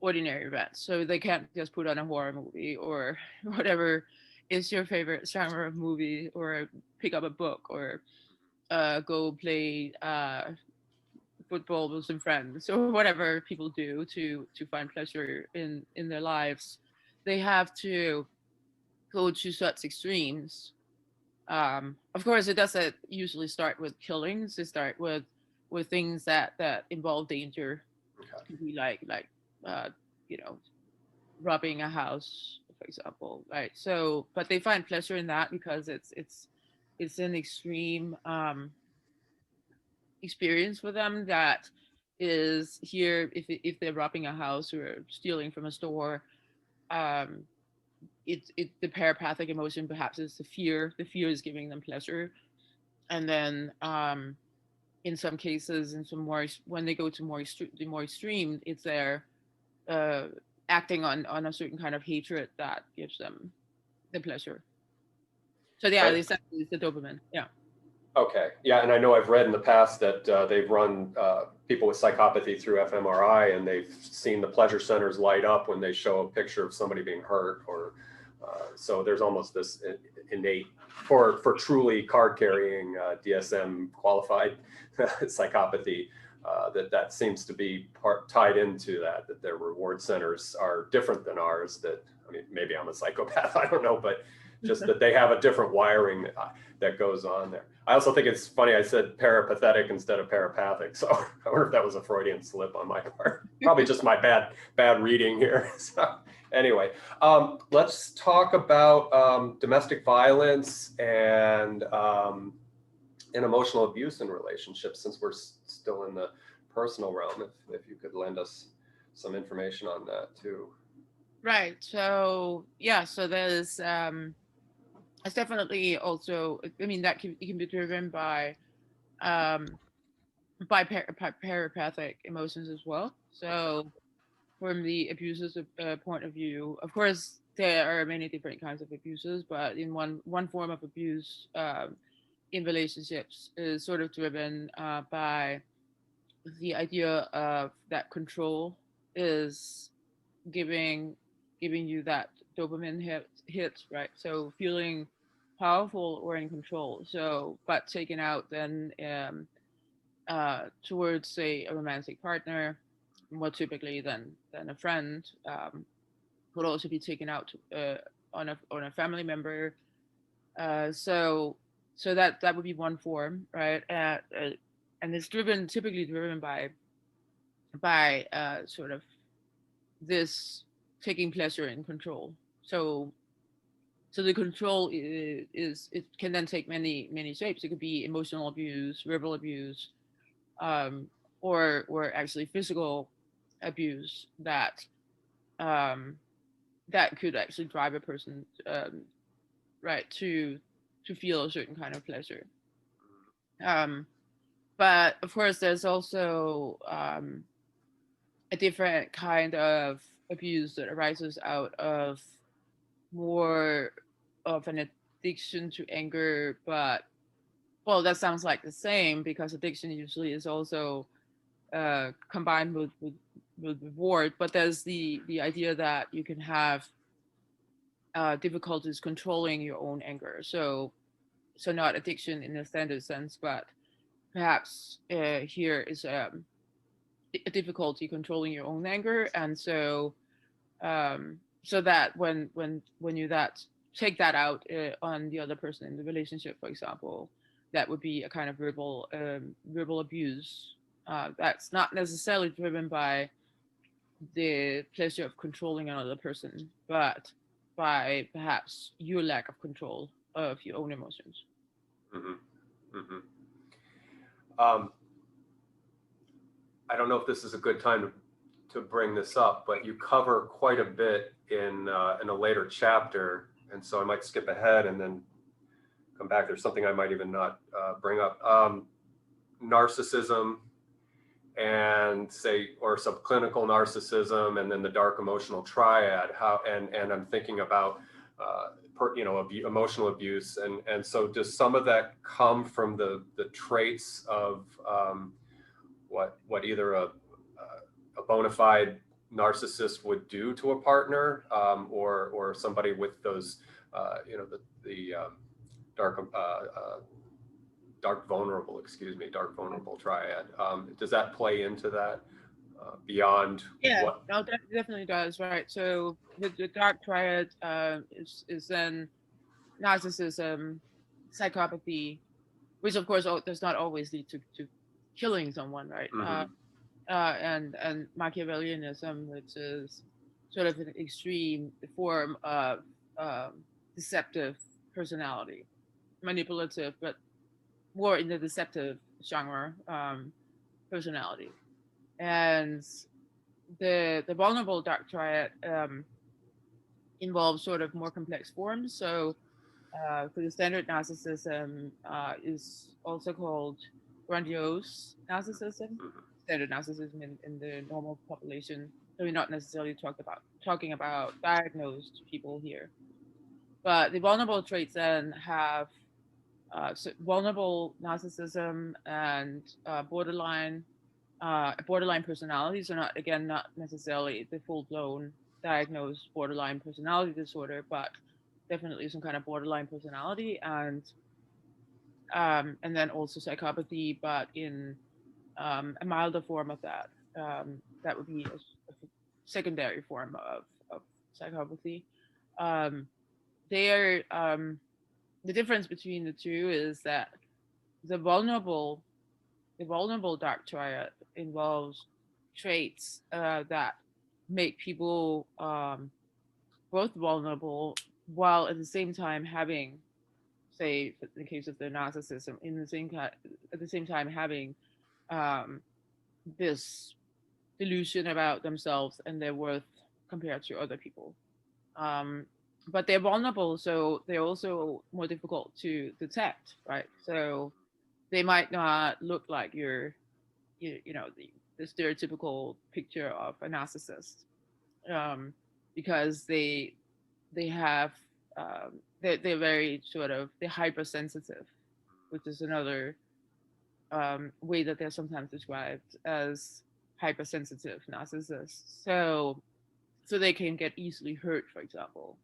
ordinary events. So they can't just put on a horror movie or whatever is your favorite genre of movie, or pick up a book, or go play football with some friends, or whatever people do to find pleasure in their lives. They have to go to such extremes. Of course, it doesn't usually start with killings. It start with things that involve danger. Okay. It could be like you know, robbing a house, for example, right? So, but they find pleasure in that because it's an extreme experience for them that is here. If they're robbing a house or stealing from a store, the parapathic emotion perhaps is the fear. The fear is giving them pleasure, and then in some cases, in some more, when they go to the more extreme, it's their acting on a certain kind of hatred that gives them the pleasure. So yeah, it's the dopamine. Yeah. Okay. Yeah, and I know I've read in the past that they've run people with psychopathy through fMRI, and they've seen the pleasure centers light up when they show a picture of somebody being hurt, or so there's almost this innate for truly card-carrying DSM qualified psychopathy that seems to be tied into that their reward centers are different than ours. That, I mean, maybe I'm a psychopath, I don't know, but just that they have a different wiring that goes on there. I also think it's funny I said parapathetic instead of parapathic, so I wonder if that was a Freudian slip on my part. Probably just my bad reading here. So anyway, let's talk about domestic violence and emotional abuse in relationships, since we're still in the personal realm. If you could lend us some information on that too. Right. So yeah. So there's it's definitely also. I mean, that it can be driven by parapathic emotions as well. So from the abuser's point of view, of course, there are many different kinds of abuses, but in one form of abuse in relationships is sort of driven by the idea of that control is giving you that dopamine hit, right? So feeling powerful or in control. So, but taken out then towards, say, a romantic partner, more typically than a friend, would also be taken out on a family member. So that would be one form, right? And it's typically driven by sort of this taking pleasure in control. So the control is it can then take many shapes. It could be emotional abuse, verbal abuse, or actually physical abuse that that could actually drive a person right to feel a certain kind of pleasure. But of course, there's also a different kind of abuse that arises out of more of an addiction to anger. But well, that sounds like the same, because addiction usually is also combined with reward. But there's the idea that you can have difficulties controlling your own anger. So not addiction in a standard sense, but perhaps here is a difficulty controlling your own anger. And so so that when you take that out on the other person in the relationship, for example, that would be a kind of verbal abuse that's not necessarily driven by the pleasure of controlling another person, but by perhaps your lack of control of your own emotions. Mm-hmm. Mm-hmm. I don't know if this is a good time to to bring this up, but you cover quite a bit in a later chapter, and so I might skip ahead and then come back. There's something I might even not bring up. Narcissism and or subclinical narcissism, and then the dark emotional triad. And I'm thinking about emotional abuse, and so does some of that come from the traits of what either a bona fide narcissist would do to a partner, or somebody with those dark vulnerable triad. Does that play into that beyond? Yeah, no, that definitely does, right? So the dark triad is then narcissism, psychopathy, which of course does not always lead to killing someone, right? Mm-hmm. And Machiavellianism, which is sort of an extreme form of deceptive personality, manipulative, but more in the deceptive genre personality. And the vulnerable dark triad involves sort of more complex forms. So for the standard narcissism is also called grandiose narcissism, standard narcissism in the normal population. So we're not necessarily talking about diagnosed people here. But the vulnerable traits then have vulnerable narcissism and borderline personalities are not necessarily the full-blown diagnosed borderline personality disorder, but definitely some kind of borderline personality, and then also psychopathy, but in a milder form of that. That would be a secondary form of psychopathy. The difference between the two is that the vulnerable dark triad involves traits that make people both vulnerable while at the same time having, say, in the case of the narcissism, at the same time having this delusion about themselves and their worth compared to other people. But they're vulnerable, so they're also more difficult to detect, right? So they might not look like the stereotypical picture of a narcissist, because they're very they're hypersensitive, which is another way that they're sometimes described as hypersensitive narcissists. So they can get easily hurt, for example,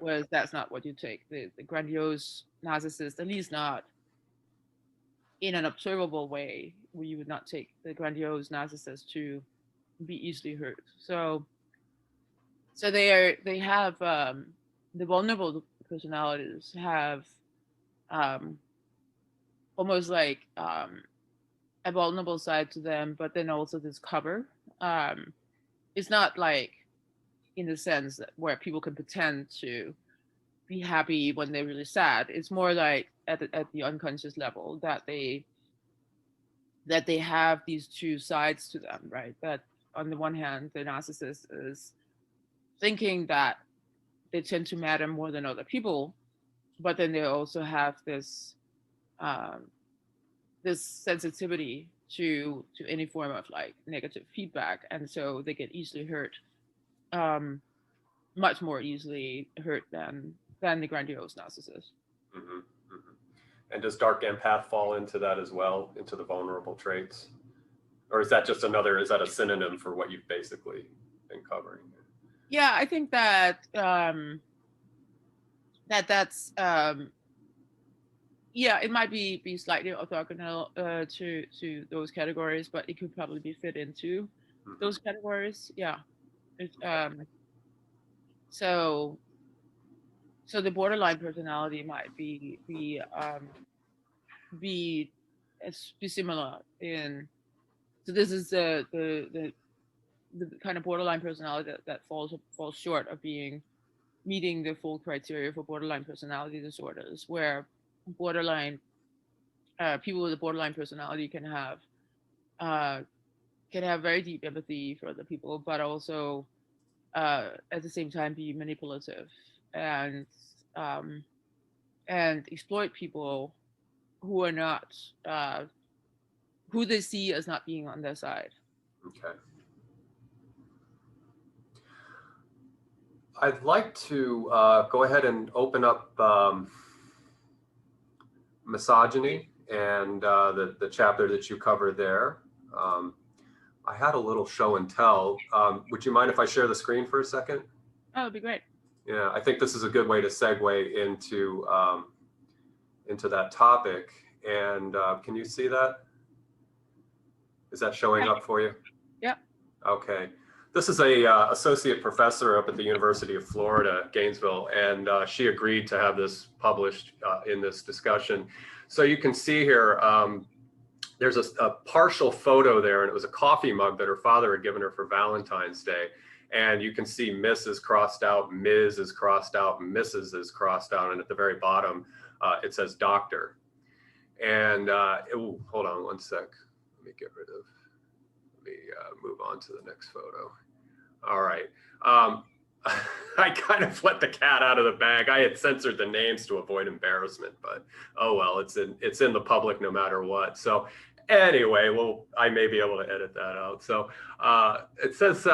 whereas that's not what you take the grandiose narcissist, at least not in an observable way, where you would not take the grandiose narcissist to be easily hurt. So they have the vulnerable personalities have almost like a vulnerable side to them, but then also this cover. It's not like in the sense that where people can pretend to be happy when they're really sad. It's more like at the unconscious level that they have these two sides to them, right? That on the one hand, the narcissist is thinking that they tend to matter more than other people, but then they also have this sensitivity to any form of like negative feedback, and so they get easily hurt, much more easily hurt than the grandiose narcissist. Mm-hmm. Mm-hmm. And does dark empath fall into that as well, into the vulnerable traits? Or is that just is that a synonym for what you've basically been covering? Yeah, I think that that's it might be slightly orthogonal to those categories, but it could probably be fit into those categories. Yeah. So the borderline personality might be similar in. So this is the kind of borderline personality that falls short of meeting the full criteria for borderline personality disorders, where borderline people with a borderline personality can have can have very deep empathy for other people, but also at the same time be manipulative and um, and exploit people who are not who they see as not being on their side. Okay. I'd like to go ahead and open up misogyny and the chapter that you cover there. I had a little show and tell. Would you mind if I share the screen for a second? Oh, it'd be great. Yeah, I think this is a good way to segue into that topic. And can you see that? Is that showing up for you? Yeah. Okay. This is a associate professor up at the University of Florida, Gainesville, and she agreed to have this published in this discussion. So you can see here, there's a partial photo there, and it was a coffee mug that her father had given her for Valentine's Day. And you can see Miss is crossed out, Ms. is crossed out, Mrs. is crossed out, and at the very bottom, it says doctor. And hold on one sec. Let me move on to the next photo. All right. I kind of let the cat out of the bag. I had censored the names to avoid embarrassment, but oh well, it's in the public no matter what. So anyway, well, I may be able to edit that out. So it says,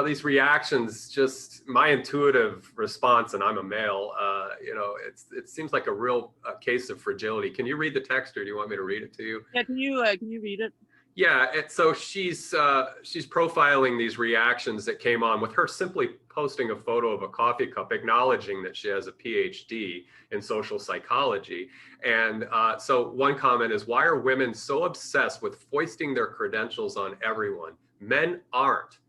these reactions, just my intuitive response, and I'm a male, it seems like a real case of fragility. Can you read the text, or do you want me to read it to you? Yeah, can you read it? Yeah, so she's profiling these reactions that came on with her simply posting a photo of a coffee cup, acknowledging that she has a Ph.D. in social psychology. And so one comment is, why are women so obsessed with foisting their credentials on everyone? Men aren't.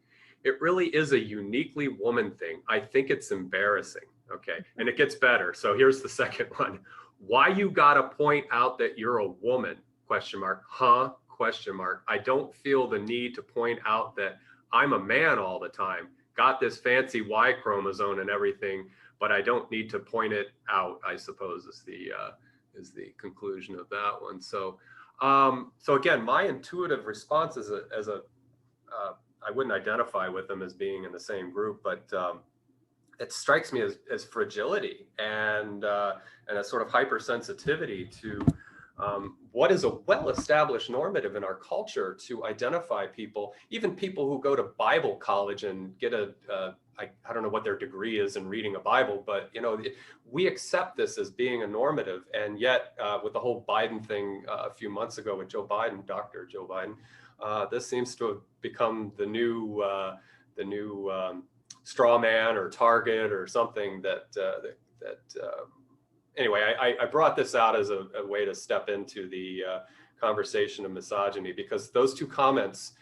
It really is a uniquely woman thing. I think it's embarrassing. Okay, and it gets better. So here's the second one. Why you gotta point out that you're a woman? Question mark. Huh? Question mark. I don't feel the need to point out that I'm a man all the time. Got this fancy Y chromosome and everything, but I don't need to point it out, I suppose is the conclusion of that one. So again, my intuitive response is I wouldn't identify with them as being in the same group, but it strikes me as fragility and a sort of hypersensitivity to what is a well-established normative in our culture to identify people, even people who go to Bible college and get I don't know what their degree is in reading a Bible, but we accept this as being a normative. And yet with the whole Biden thing a few months ago with Joe Biden, Dr. Joe Biden, this seems to have become the new straw man or target or something anyway, I brought this out as a way to step into the conversation of misogyny, because those two comments,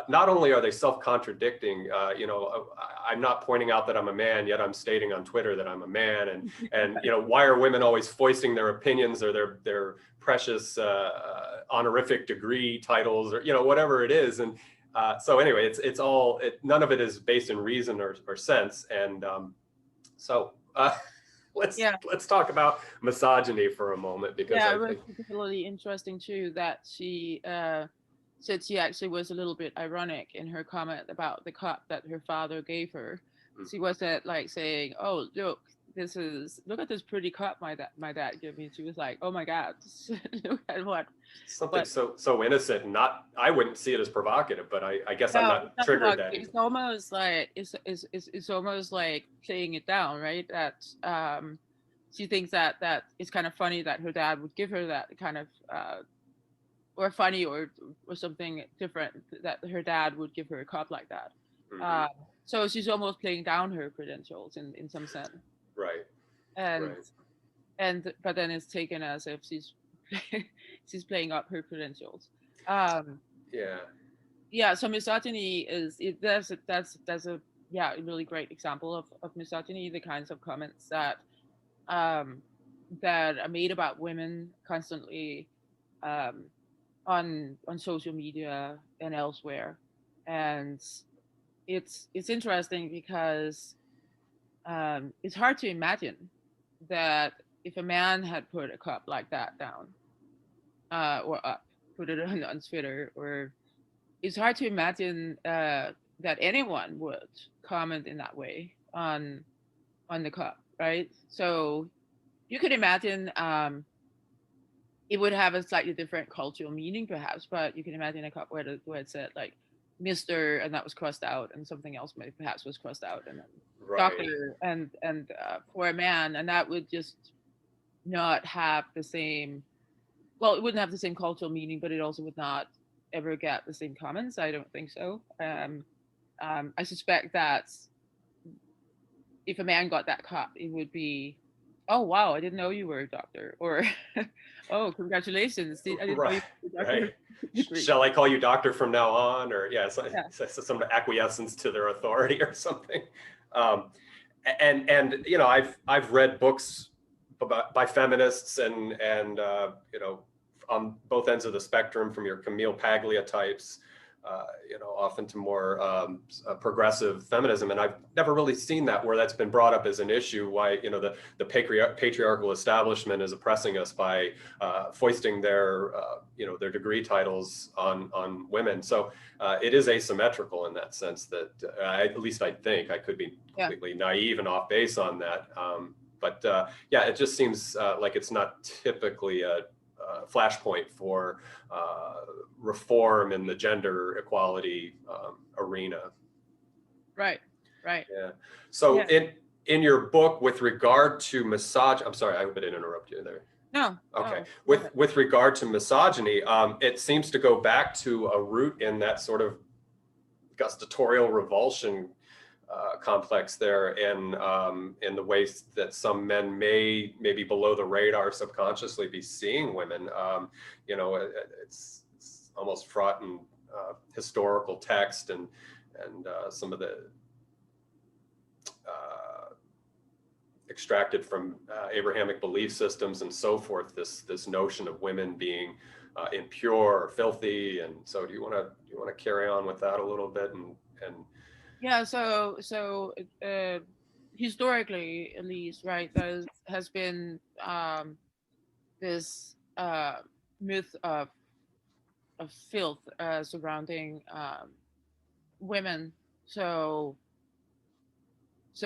not only are they self-contradicting, I'm not pointing out that I'm a man, yet I'm stating on Twitter that I'm a man, and why are women always foisting their opinions or their precious honorific degree titles, or whatever it is, and so anyway, it's all none of it is based in reason or sense, and Let's talk about misogyny for a moment, because it was particularly interesting too that she said she actually was a little bit ironic in her comment about the cup that her father gave her. Mm-hmm. She wasn't like saying, "Oh, look at this pretty cup my dad gave me." She was like, "Oh my God, look at what." Something so innocent, and I wouldn't see it as provocative, but I guess I'm not triggered that. It's almost like it's almost like playing it down, right? That she thinks that it's kind of funny that her dad would give her that kind of or funny or something different, that her dad would give her a cup like that. Mm-hmm. So she's almost playing down her credentials in some sense. Right. But then it's taken as if she's playing up her credentials. So misogyny that's a really great example of misogyny, the kinds of comments that that are made about women constantly on social media and elsewhere. And it's interesting because it's hard to imagine that if a man had put a cup like that down or up, put it on Twitter, or it's hard to imagine that anyone would comment in that way on the cup, right? So you could imagine it would have a slightly different cultural meaning, perhaps, but you can imagine a cup where it said like Mr. and that was crossed out, and something else maybe perhaps was crossed out, and then Right. doctor and for a man, and that would just not have the same. Well, it wouldn't have the same cultural meaning, but it also would not ever get the same comments. I don't think so. I suspect that if a man got that cup, it would be, oh wow, I didn't know you were a doctor, or oh, congratulations, I didn't know you were a doctor. Right. Shall I call you doctor from now on? Or it's like, Yeah. some acquiescence to their authority or something. And you know, I've read books by feminists and you know, on both ends of the spectrum, from your Camille Paglia types, you know, often to more progressive feminism. And I've never really seen that where that's been brought up as an issue, why, you know, the patriarchal establishment is oppressing us by foisting their, you know, their degree titles on women. So it is asymmetrical in that sense that at least I think. I could be completely naive and off base on that. But yeah, it just seems like it's not typically a flashpoint for reform in the gender equality arena. Right. Yeah. So in your book, with regard to I'm sorry, I hope I didn't interrupt you there. No. Okay. No. With regard to misogyny, it seems to go back to a root in that sort of gustatorial revulsion complex there, in the ways that some men may maybe below the radar subconsciously be seeing women. You know, it's almost fraught in historical text and some of the extracted from Abrahamic belief systems and so forth. This notion of women being impure or filthy. And so, do you want to carry on with that a little bit and Yeah, so historically, at least, right, there has been this myth of filth surrounding women. So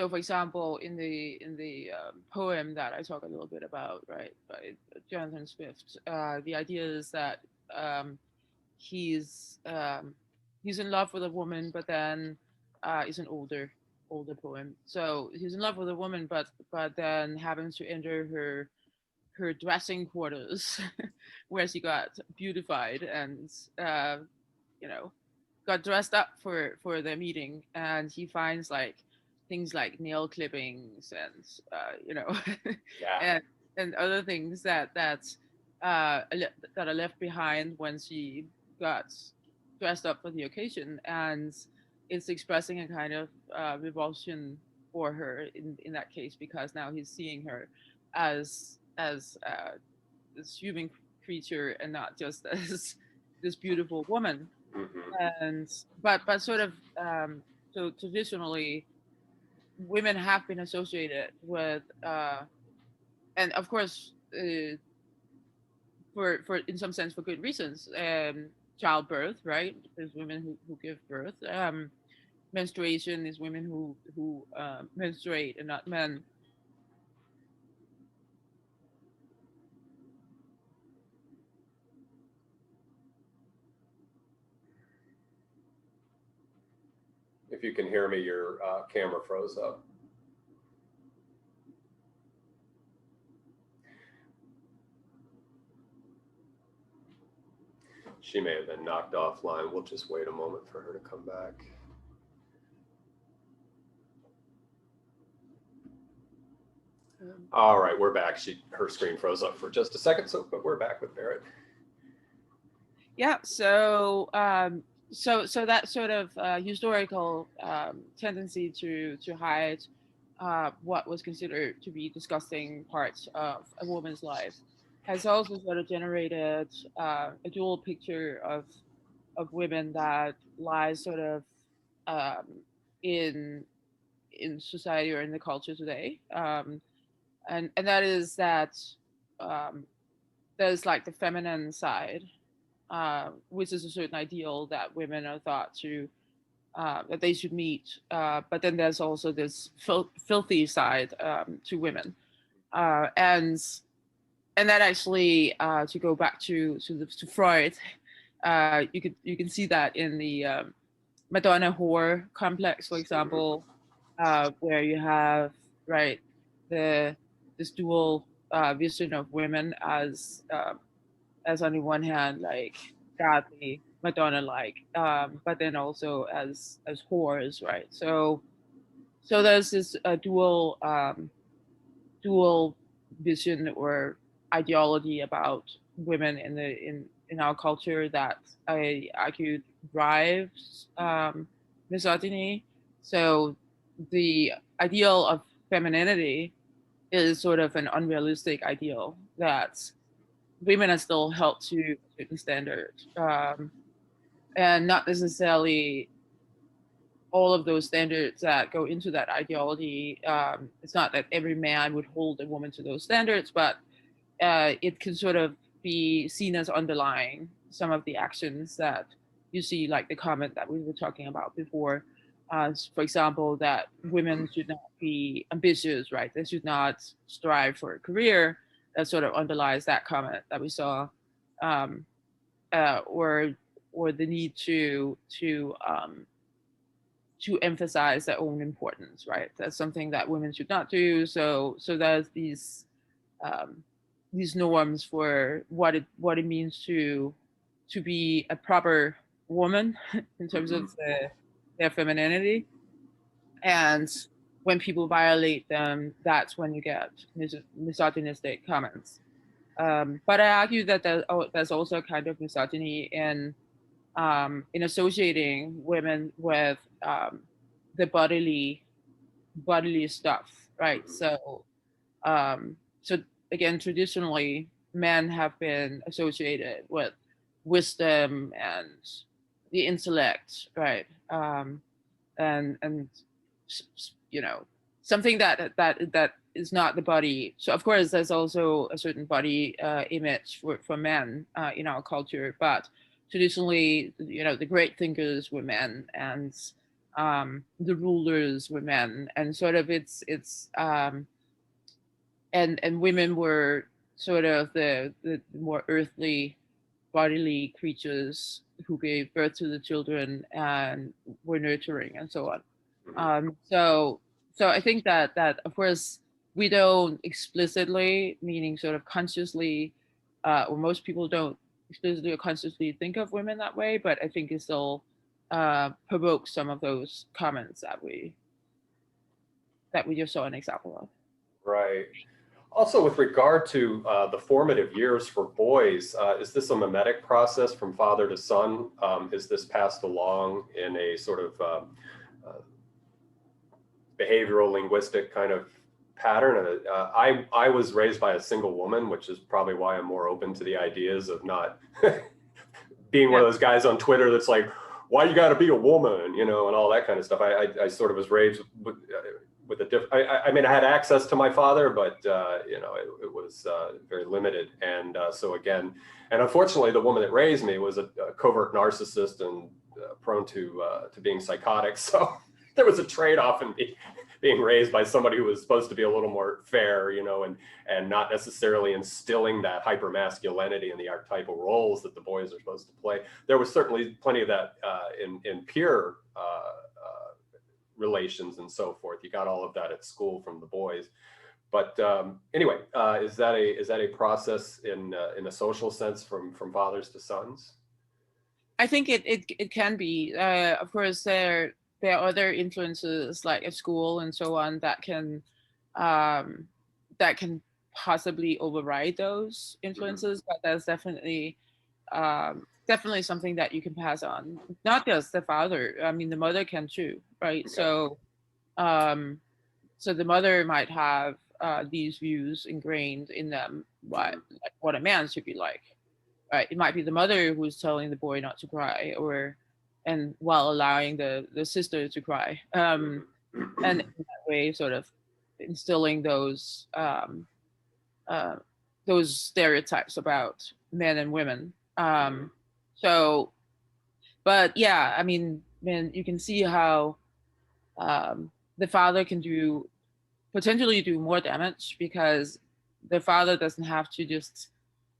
for example, in the poem that I talk a little bit about, right, by Jonathan Swift, the idea is that he's in love with a woman, but then it's an older poem. So he's in love with a woman, but then happens to enter her dressing quarters, where she got beautified and you know, got dressed up for the meeting, and he finds like things like nail clippings and you know, and other things that are left behind when she got dressed up for the occasion, and it's expressing a kind of revulsion for her in that case, because now he's seeing her as this human creature and not just as this beautiful woman. And but sort of so traditionally, women have been associated with and of course for in some sense for good reasons, childbirth, right? There's women who give birth. Menstruation is women who menstruate and not men. If you can hear me, your camera froze up. She may have been knocked offline. We'll just wait a moment for her to come back. All right, we're back. Her screen froze up for just a second, but we're back with Berit. Yeah, so that sort of historical tendency to hide what was considered to be disgusting parts of a woman's life has also sort of generated a dual picture of women that lies sort of in society or in the culture today, and that is that there's like the feminine side which is a certain ideal that women are thought to that they should meet. But then there's also this filthy side to women, and that actually, to go back to Freud, you can see that in the Madonna whore complex, for example, where you have this dual vision of women as on the one hand like godly Madonna-like, but then also as whores, right? So there's this dual vision or ideology about women in our culture that I argue drives misogyny. So the ideal of femininity is sort of an unrealistic ideal that women are still held to a certain standard, and not necessarily all of those standards that go into that ideology. It's not that every man would hold a woman to those standards, but it can sort of be seen as underlying some of the actions that you see, like the comment that we were talking about before. For example, that women should not be ambitious, right? They should not strive for a career. That sort of underlies that comment that we saw, or the need to emphasize their own importance, right? That's something that women should not do. So there's these norms for what it means to be a proper woman in terms of their femininity, and when people violate them, that's when you get misogynistic comments. But I argue that there's also a kind of misogyny in associating women with the bodily stuff, right? So again, traditionally, men have been associated with wisdom and the intellect, right? And something that is not the body. So of course, there's also a certain body image for men in our culture, but traditionally, the great thinkers were men, and the rulers were men, and sort of it's and women were sort of the more earthly, bodily creatures who gave birth to the children and were nurturing and so on. So I think that of course we don't explicitly, meaning sort of consciously, or most people don't explicitly or consciously think of women that way, but I think it still provokes some of those comments that we just saw an example of. Right. Also, with regard to the formative years for boys, is this a mimetic process from father to son? Is this passed along in a sort of behavioral linguistic kind of pattern? I was raised by a single woman, which is probably why I'm more open to the ideas of not being one of those guys on Twitter that's like, why you got to be a woman, and all that kind of stuff. I sort of was raised with a different. I mean, I had access to my father, but it was very limited. And so again, and unfortunately, the woman that raised me was a covert narcissist and prone to being psychotic. So there was a trade-off in being raised by somebody who was supposed to be a little more fair, and not necessarily instilling that hypermasculinity and the archetypal roles that the boys are supposed to play. There was certainly plenty of that in peer relations and so forth. You got all of that at school from the boys. But anyway, is that a process in a social sense from fathers to sons? I think it can be. Of course, there are other influences like at school and so on that can possibly override those influences, but that's definitely something that you can pass on. Not just the father. I mean, the mother can too, right? Okay. So the mother might have these views ingrained in them, what a man should be like. Right? It might be the mother who's telling the boy not to cry, and while allowing the sister to cry, and in that way, sort of instilling those stereotypes about men and women. So, but yeah, I mean, you can see how the father can potentially do more damage, because the father doesn't have to just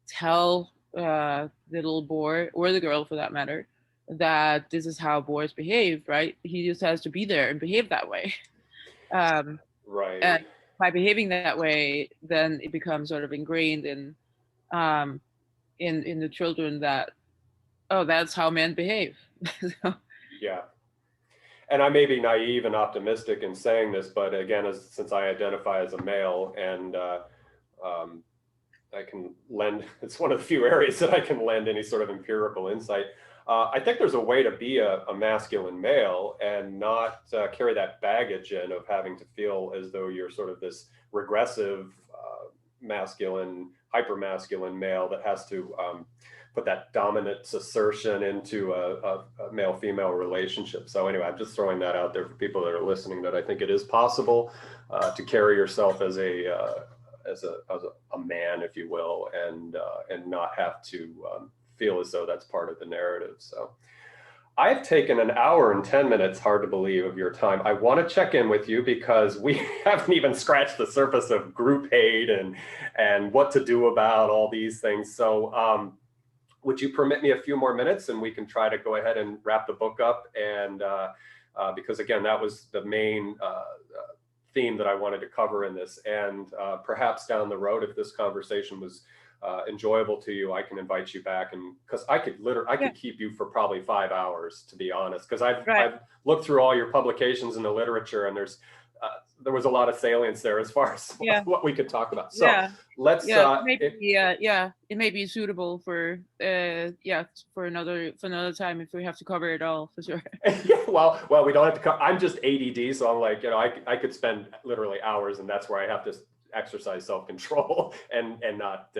tell the little boy, or the girl for that matter, that this is how boys behave, right? He just has to be there and behave that way. Right. And by behaving that way, then it becomes sort of ingrained um, in the children that, oh, that's how men behave. So, Yeah. And I may be naive and optimistic in saying this, but again, since I identify as a male, and um, I can lend, it's one of the few areas that I can lend any sort of empirical insight. I think there's a way to be a masculine male and not carry that baggage in of having to feel as though you're sort of this regressive, masculine, hyper-masculine male that has to put that dominance assertion into a male-female relationship. So anyway, I'm just throwing that out there for people that are listening, that I think it is possible to carry yourself as a man, if you will, and not have to feel as though that's part of the narrative. So I've taken an hour and 10 minutes, hard to believe, of your time. I want to check in with you because we haven't even scratched the surface of group hate and what to do about all these things. So would you permit me a few more minutes, and we can try to go ahead and wrap the book up? And because again, that was the main theme that I wanted to cover in this. And perhaps down the road, if this conversation was enjoyable to you, I can invite you back, and because I could keep you for probably 5 hours, to be honest, because I've looked through all your publications in the literature, and there was a lot of salience there as far as what we could talk about. So let's it may be suitable for another time if we have to cover it all, for sure. well, we don't have to cover. I'm just ADD, so I'm like, I could spend literally hours, and that's where I have to exercise self-control and not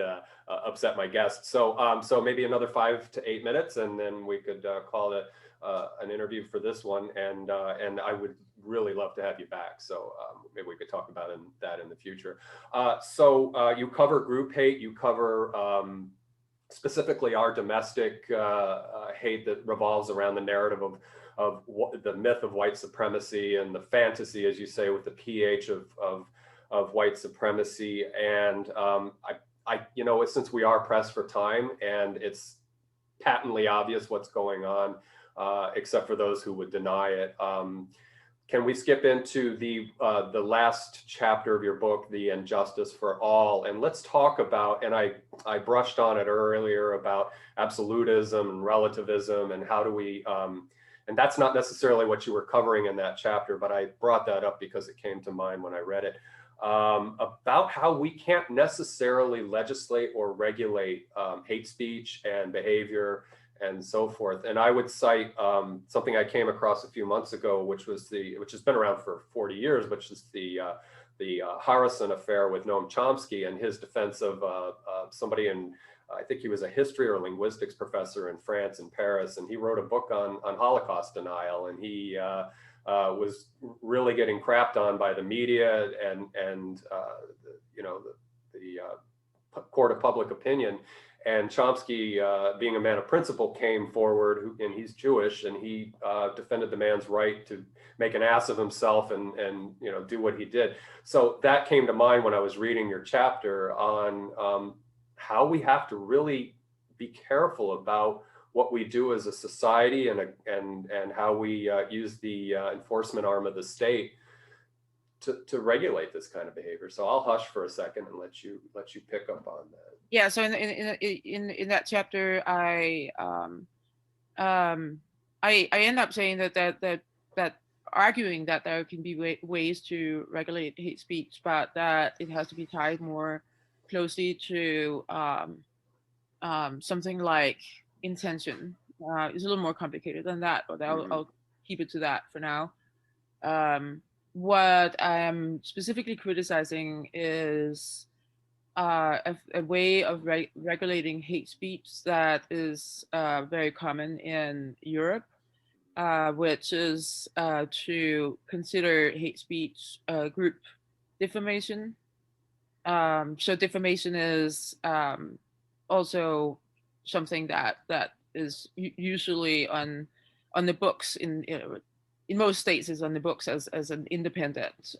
upset my guests. So maybe another 5 to 8 minutes, and then we could call it an interview for this one. And I would really love to have you back. So maybe we could talk about that in the future. So you cover group hate, you cover specifically our domestic hate that revolves around the narrative of the myth of white supremacy and the fantasy, as you say, with the pH of white supremacy. And since we are pressed for time and it's patently obvious what's going on, except for those who would deny it, can we skip into the last chapter of your book, The Injustice for All? And let's talk about, and I brushed on it earlier, about absolutism and relativism, and how do we, and that's not necessarily what you were covering in that chapter, but I brought that up because it came to mind when I read it, about how we can't necessarily legislate or regulate hate speech and behavior and so forth. And I would cite something I came across a few months ago, which has been around for 40 years, which is the Harrison affair with Noam Chomsky and his defense of somebody in, I think he was a history or linguistics professor in France, in Paris, and he wrote a book on Holocaust denial, and he was really getting crapped on by the media and the court of public opinion. And Chomsky, being a man of principle, came forward, and he's Jewish, and he defended the man's right to make an ass of himself and do what he did. So that came to mind when I was reading your chapter on how we have to really be careful about what we do as a society and how we use the enforcement arm of the state to regulate this kind of behavior. So I'll hush for a second and let you pick up on that. Yeah. So in that chapter, I end up saying that arguing that there can be ways to regulate hate speech, but that it has to be tied more closely to something like intention. It's a little more complicated than that, but I'll keep it to that for now. What I am specifically criticizing is a way of regulating hate speech that is very common in Europe, which is to consider hate speech group defamation. So defamation is also something that usually on the books in most states is on the books as an independent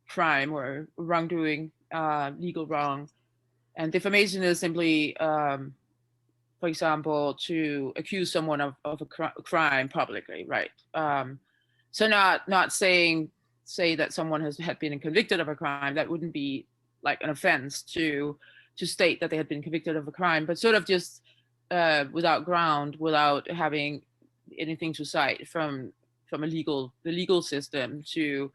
crime or wrongdoing, legal wrong. And defamation is simply, for example, to accuse someone of a crime publicly, right? So not say that someone had been convicted of a crime. That wouldn't be like an offense to state that they had been convicted of a crime, but sort of just without ground, without having anything to cite from the legal system to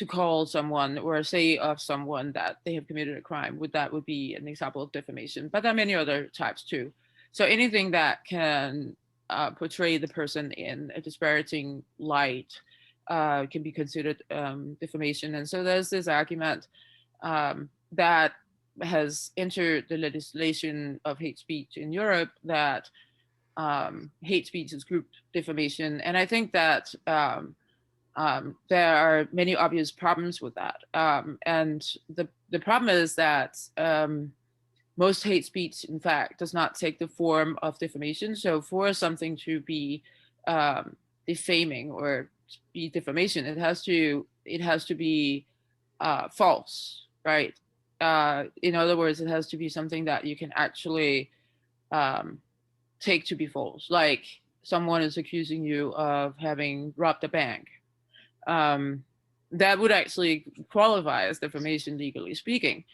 call someone or say of someone that they have committed a crime. That would be an example of defamation. But there are many other types too. So anything that can portray the person in a disparaging light can be considered defamation. And so there's this argument that has entered the legislation of hate speech in Europe that hate speech is group defamation. And I think that there are many obvious problems with that. And the problem is that most hate speech, in fact, does not take the form of defamation. So for something to be defaming or be defamation, it has to be false, right? In other words, it has to be something that you can actually take to be false. Like someone is accusing you of having robbed a bank. That would actually qualify as defamation, legally speaking.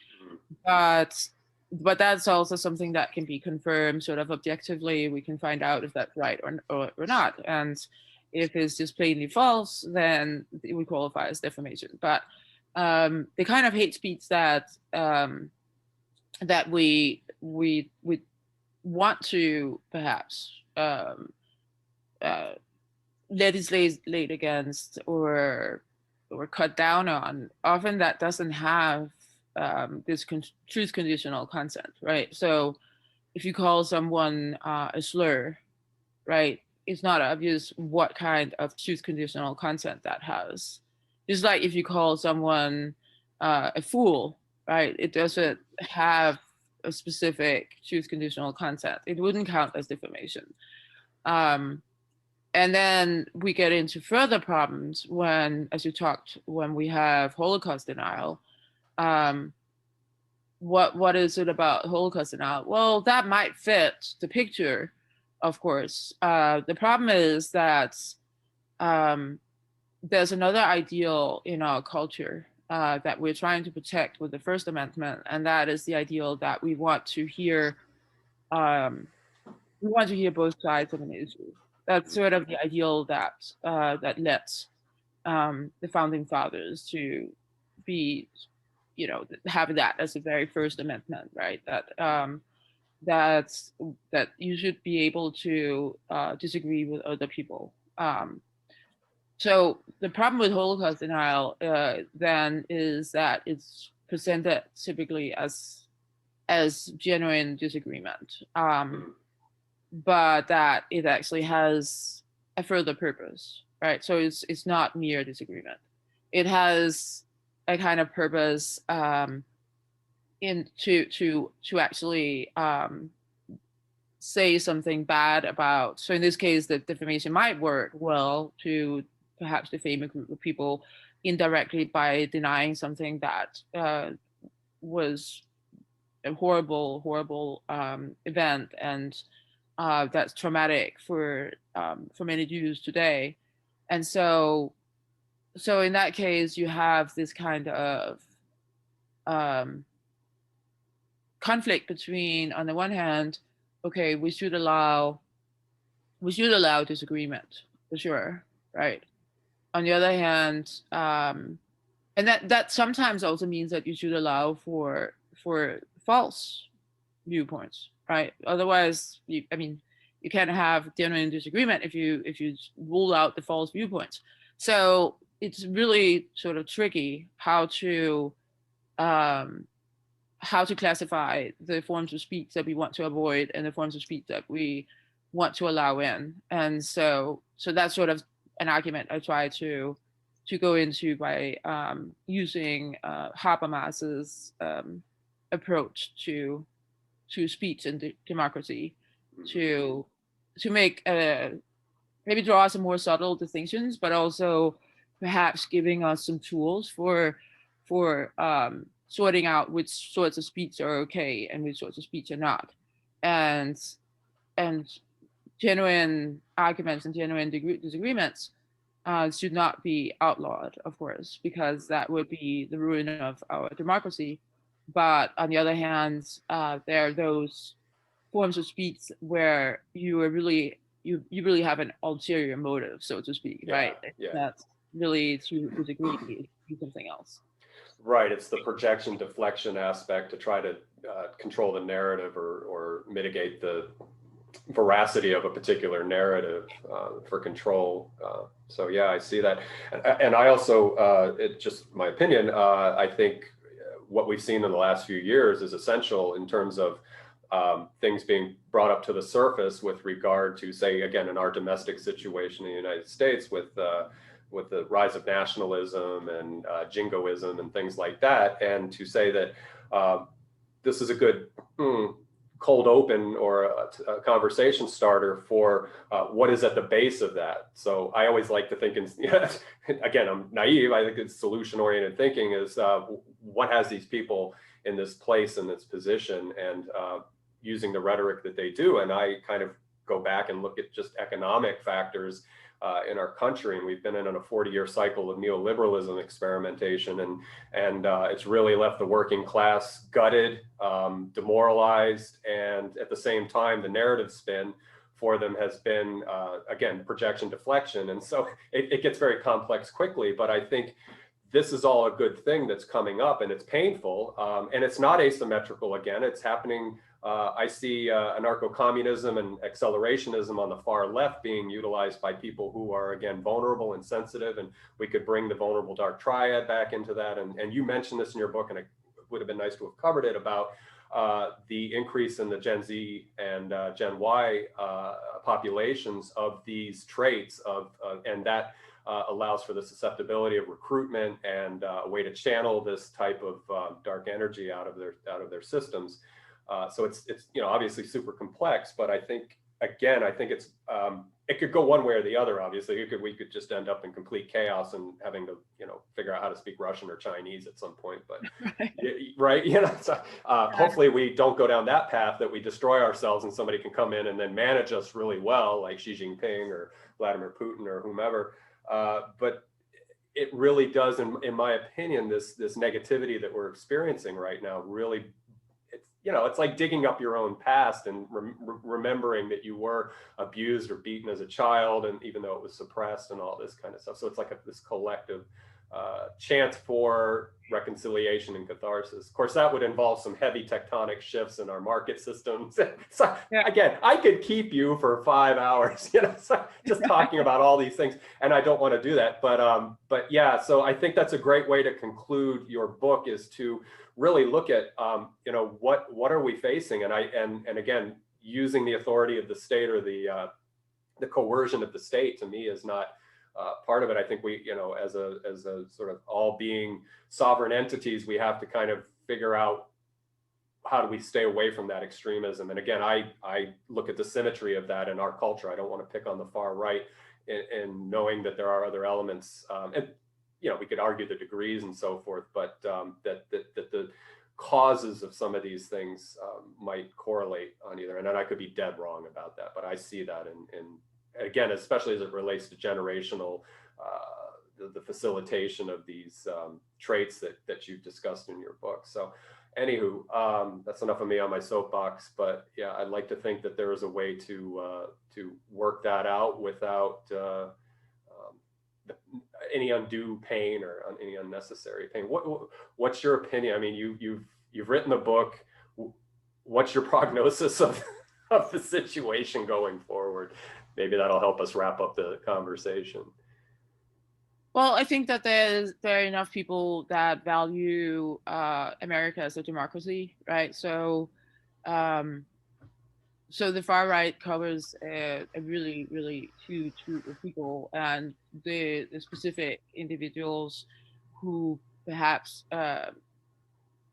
But that's also something that can be confirmed sort of objectively. We can find out if that's right or not. And if it's just plainly false, then it would qualify as defamation. But the kind of hate speech that we want to perhaps legislate against or cut down on, often that doesn't have this truth conditional consent, right? So if you call someone a slur, right, it's not obvious what kind of truth conditional consent that has. Just like if you call someone a fool, right, it doesn't have a specific truth conditional consent. It wouldn't count as defamation. And then we get into further problems when, as you talked, when we have Holocaust denial. What is it about Holocaust denial? Well, that might fit the picture, of course. The problem is that there's another ideal in our culture that we're trying to protect with the First Amendment, and that is the ideal that we want to hear. We want to hear both sides of an issue. That's sort of the ideal that that led the founding fathers to be, have that as the very First Amendment, right? That you should be able to disagree with other people. So the problem with Holocaust denial then is that it's presented typically as genuine disagreement, but that it actually has a further purpose, right? So it's not mere disagreement. It has a kind of purpose to actually say something bad about. So in this case, the defamation might work well to perhaps defame a group of people indirectly by denying something that was a horrible event, and that's traumatic for many Jews today. And so in that case, you have this kind of conflict between, on the one hand, okay, we should allow disagreement for sure, right? On the other hand, and that sometimes also means that you should allow for false viewpoints, right? Otherwise, you can't have genuine disagreement if you rule out the false viewpoints. So it's really sort of tricky how to classify the forms of speech that we want to avoid and the forms of speech that we want to allow in. And so that's sort of an argument I try to go into by using Habermas's approach to to speech and democracy, to make maybe draw some more subtle distinctions, but also perhaps giving us some tools for sorting out which sorts of speech are okay and which sorts of speech are not, and genuine arguments and genuine disagreements should not be outlawed, of course, because that would be the ruin of our democracy. But on the other hand, there are those forms of speech where you really have an ulterior motive, so to speak, right? Yeah. That's really to disagree with something else. Right, it's the projection deflection aspect to try to control the narrative or mitigate the veracity of a particular narrative for control. So yeah, I see that. And I also, it's just my opinion, I think what we've seen in the last few years is essential in terms of things being brought up to the surface with regard to, say, again, in our domestic situation in the United States with the rise of nationalism and jingoism and things like that, and to say that this is a good cold open or a conversation starter for what is at the base of that. So I always like to think, again, I'm naive, I think it's solution-oriented thinking is what has these people in this place, in this position, and using the rhetoric that they do. And I kind of go back and look at just economic factors in our country, and we've been in a 40-year cycle of neoliberalism experimentation, and it's really left the working class gutted, demoralized, and at the same time, the narrative spin for them has been, again, projection deflection. And so it gets very complex quickly, but I think this is all a good thing that's coming up, and it's painful, and it's not asymmetrical. Again, it's happening. I see anarcho-communism and accelerationism on the far left being utilized by people who are, again, vulnerable and sensitive, and we could bring the vulnerable dark triad back into that. And you mentioned this in your book, and it would have been nice to have covered it, about the increase in the Gen Z and Gen Y populations of these traits and that allows for the susceptibility of recruitment and a way to channel this type of dark energy out of their systems. So it's obviously super complex, but I think it's it could go one way or the other. Obviously, we could just end up in complete chaos and having to figure out how to speak Russian or Chinese at some point. But right, so, hopefully we don't go down that path, that we destroy ourselves and somebody can come in and then manage us really well, like Xi Jinping or Vladimir Putin or whomever. But it really does, in my opinion, this negativity that we're experiencing right now really. It's like digging up your own past and remembering that you were abused or beaten as a child, and even though it was suppressed and all this kind of stuff. So it's like this collective chance for reconciliation and catharsis. Of course, that would involve some heavy tectonic shifts in our market systems. So again, I could keep you for 5 hours, just talking about all these things, and I don't want to do that. But yeah, so I think that's a great way to conclude your book, is to really look at what are we facing, and again, using the authority of the state or the coercion of the state, to me, is not part of it. I think we, as a sort of all being sovereign entities, we have to kind of figure out how do we stay away from that extremism. And again, I look at the symmetry of that in our culture. I don't want to pick on the far right, and knowing that there are other elements, and we could argue the degrees and so forth, but that the causes of some of these things might correlate on either end. And I could be dead wrong about that, but I see that in again, especially as it relates to generational, the facilitation of these traits that you've discussed in your book. So anywho, that's enough of me on my soapbox, but yeah, I'd like to think that there is a way to work that out without any undue pain or any unnecessary pain. What's your opinion? I mean, you've written the book. What's your prognosis of the situation going forward? Maybe that'll help us wrap up the conversation. Well, I think that there are enough people that value America as a democracy, right? So the far right covers a really, really huge group of people, and the specific individuals who perhaps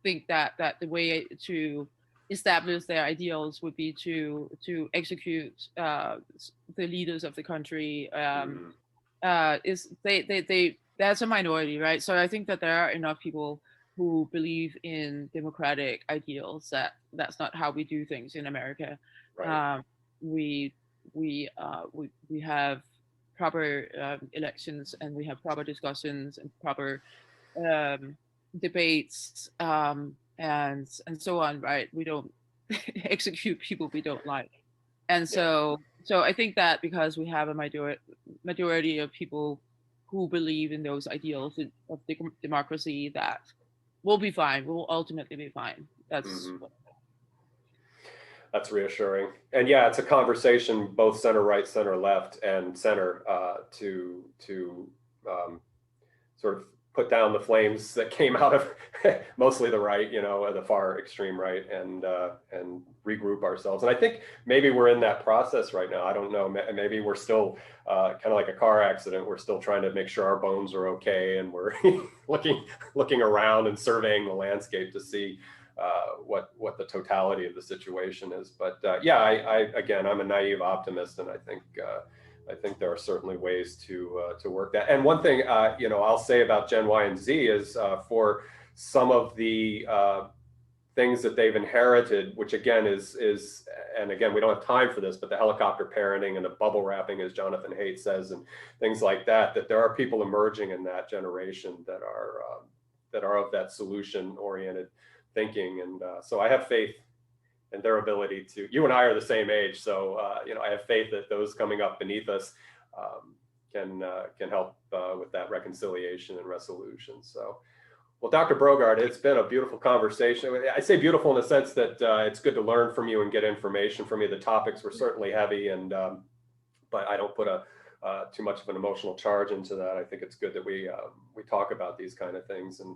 think that the way to establish their ideals would be to execute the leaders of the country. That's a minority, right? So I think that there are enough people who believe in democratic ideals that that's not how we do things in America. Right. We have proper elections, and we have proper discussions and proper debates, and so on, right? We don't execute people we don't like. And so I think that because we have a majority of people who believe in those ideals of democracy, that we'll be fine. We'll ultimately be fine. That's reassuring. And yeah, it's a conversation, both center right, center left, and center, to sort of put down the flames that came out of mostly the right, the far extreme right, and regroup ourselves. And I think maybe we're in that process right now. I don't know. Maybe we're still kind of like a car accident. We're still trying to make sure our bones are okay, and we're looking around and surveying the landscape to see what the totality of the situation is. But yeah, again, I'm a naive optimist, and I think there are certainly ways to work that. And one thing I'll say about Gen Y and Z is for some of the things that they've inherited, which again is and again, we don't have time for this, but the helicopter parenting and the bubble wrapping, as Jonathan Haidt says, and things like that, that there are people emerging in that generation that are of that solution oriented thinking. And so I have faith in their ability to, you and I are the same age, so I have faith that those coming up beneath us can help with that reconciliation and resolution. So, well, Dr. Brogaard, it's been a beautiful conversation. I say beautiful in the sense that it's good to learn from you and get information from you. The topics were certainly heavy, and but I don't put too much of an emotional charge into that. I think it's good that we talk about these kind of things and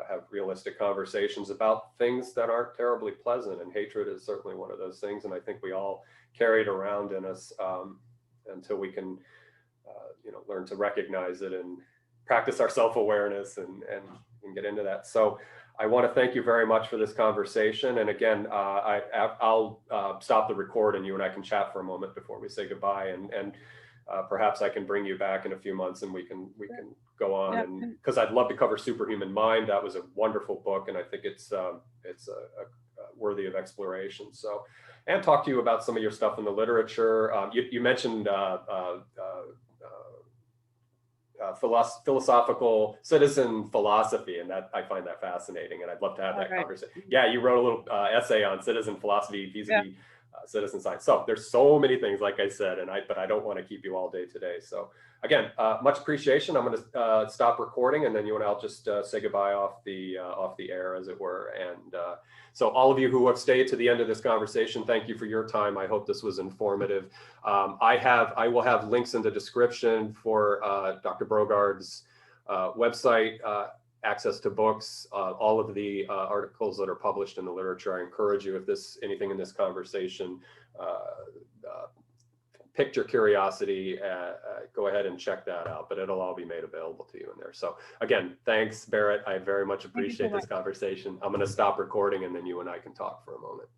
have realistic conversations about things that aren't terribly pleasant. And hatred is certainly one of those things. And I think we all carry it around in us until we can, learn to recognize it and practice our self-awareness and get into that. So I want to thank you very much for this conversation. And again, I'll stop the record, and you and I can chat for a moment before we say goodbye. And perhaps I can bring you back in a few months, and we can go on. Yeah. And because I'd love to cover Superhuman Mind. That was a wonderful book, and I think it's worthy of exploration. So, and talk to you about some of your stuff in the literature. You mentioned philosophical citizen philosophy, and that I find that fascinating, and I'd love to have that conversation. Yeah, you wrote a little essay on citizen philosophy vis-a-vis citizen science. So there's so many things, like I said, but I don't want to keep you all day today. So again, much appreciation. I'm going to stop recording, and then you and I'll just say goodbye off the air, as it were. And so all of you who have stayed to the end of this conversation, thank you for your time. I hope this was informative. I will have links in the description for Dr. Brogaard's website, access to books, all of the articles that are published in the literature. I encourage you, if anything in this conversation piqued your curiosity, go ahead and check that out, but it'll all be made available to you in there. So again, thanks, Berit. I very much appreciate this conversation. I'm going to stop recording, and then you and I can talk for a moment.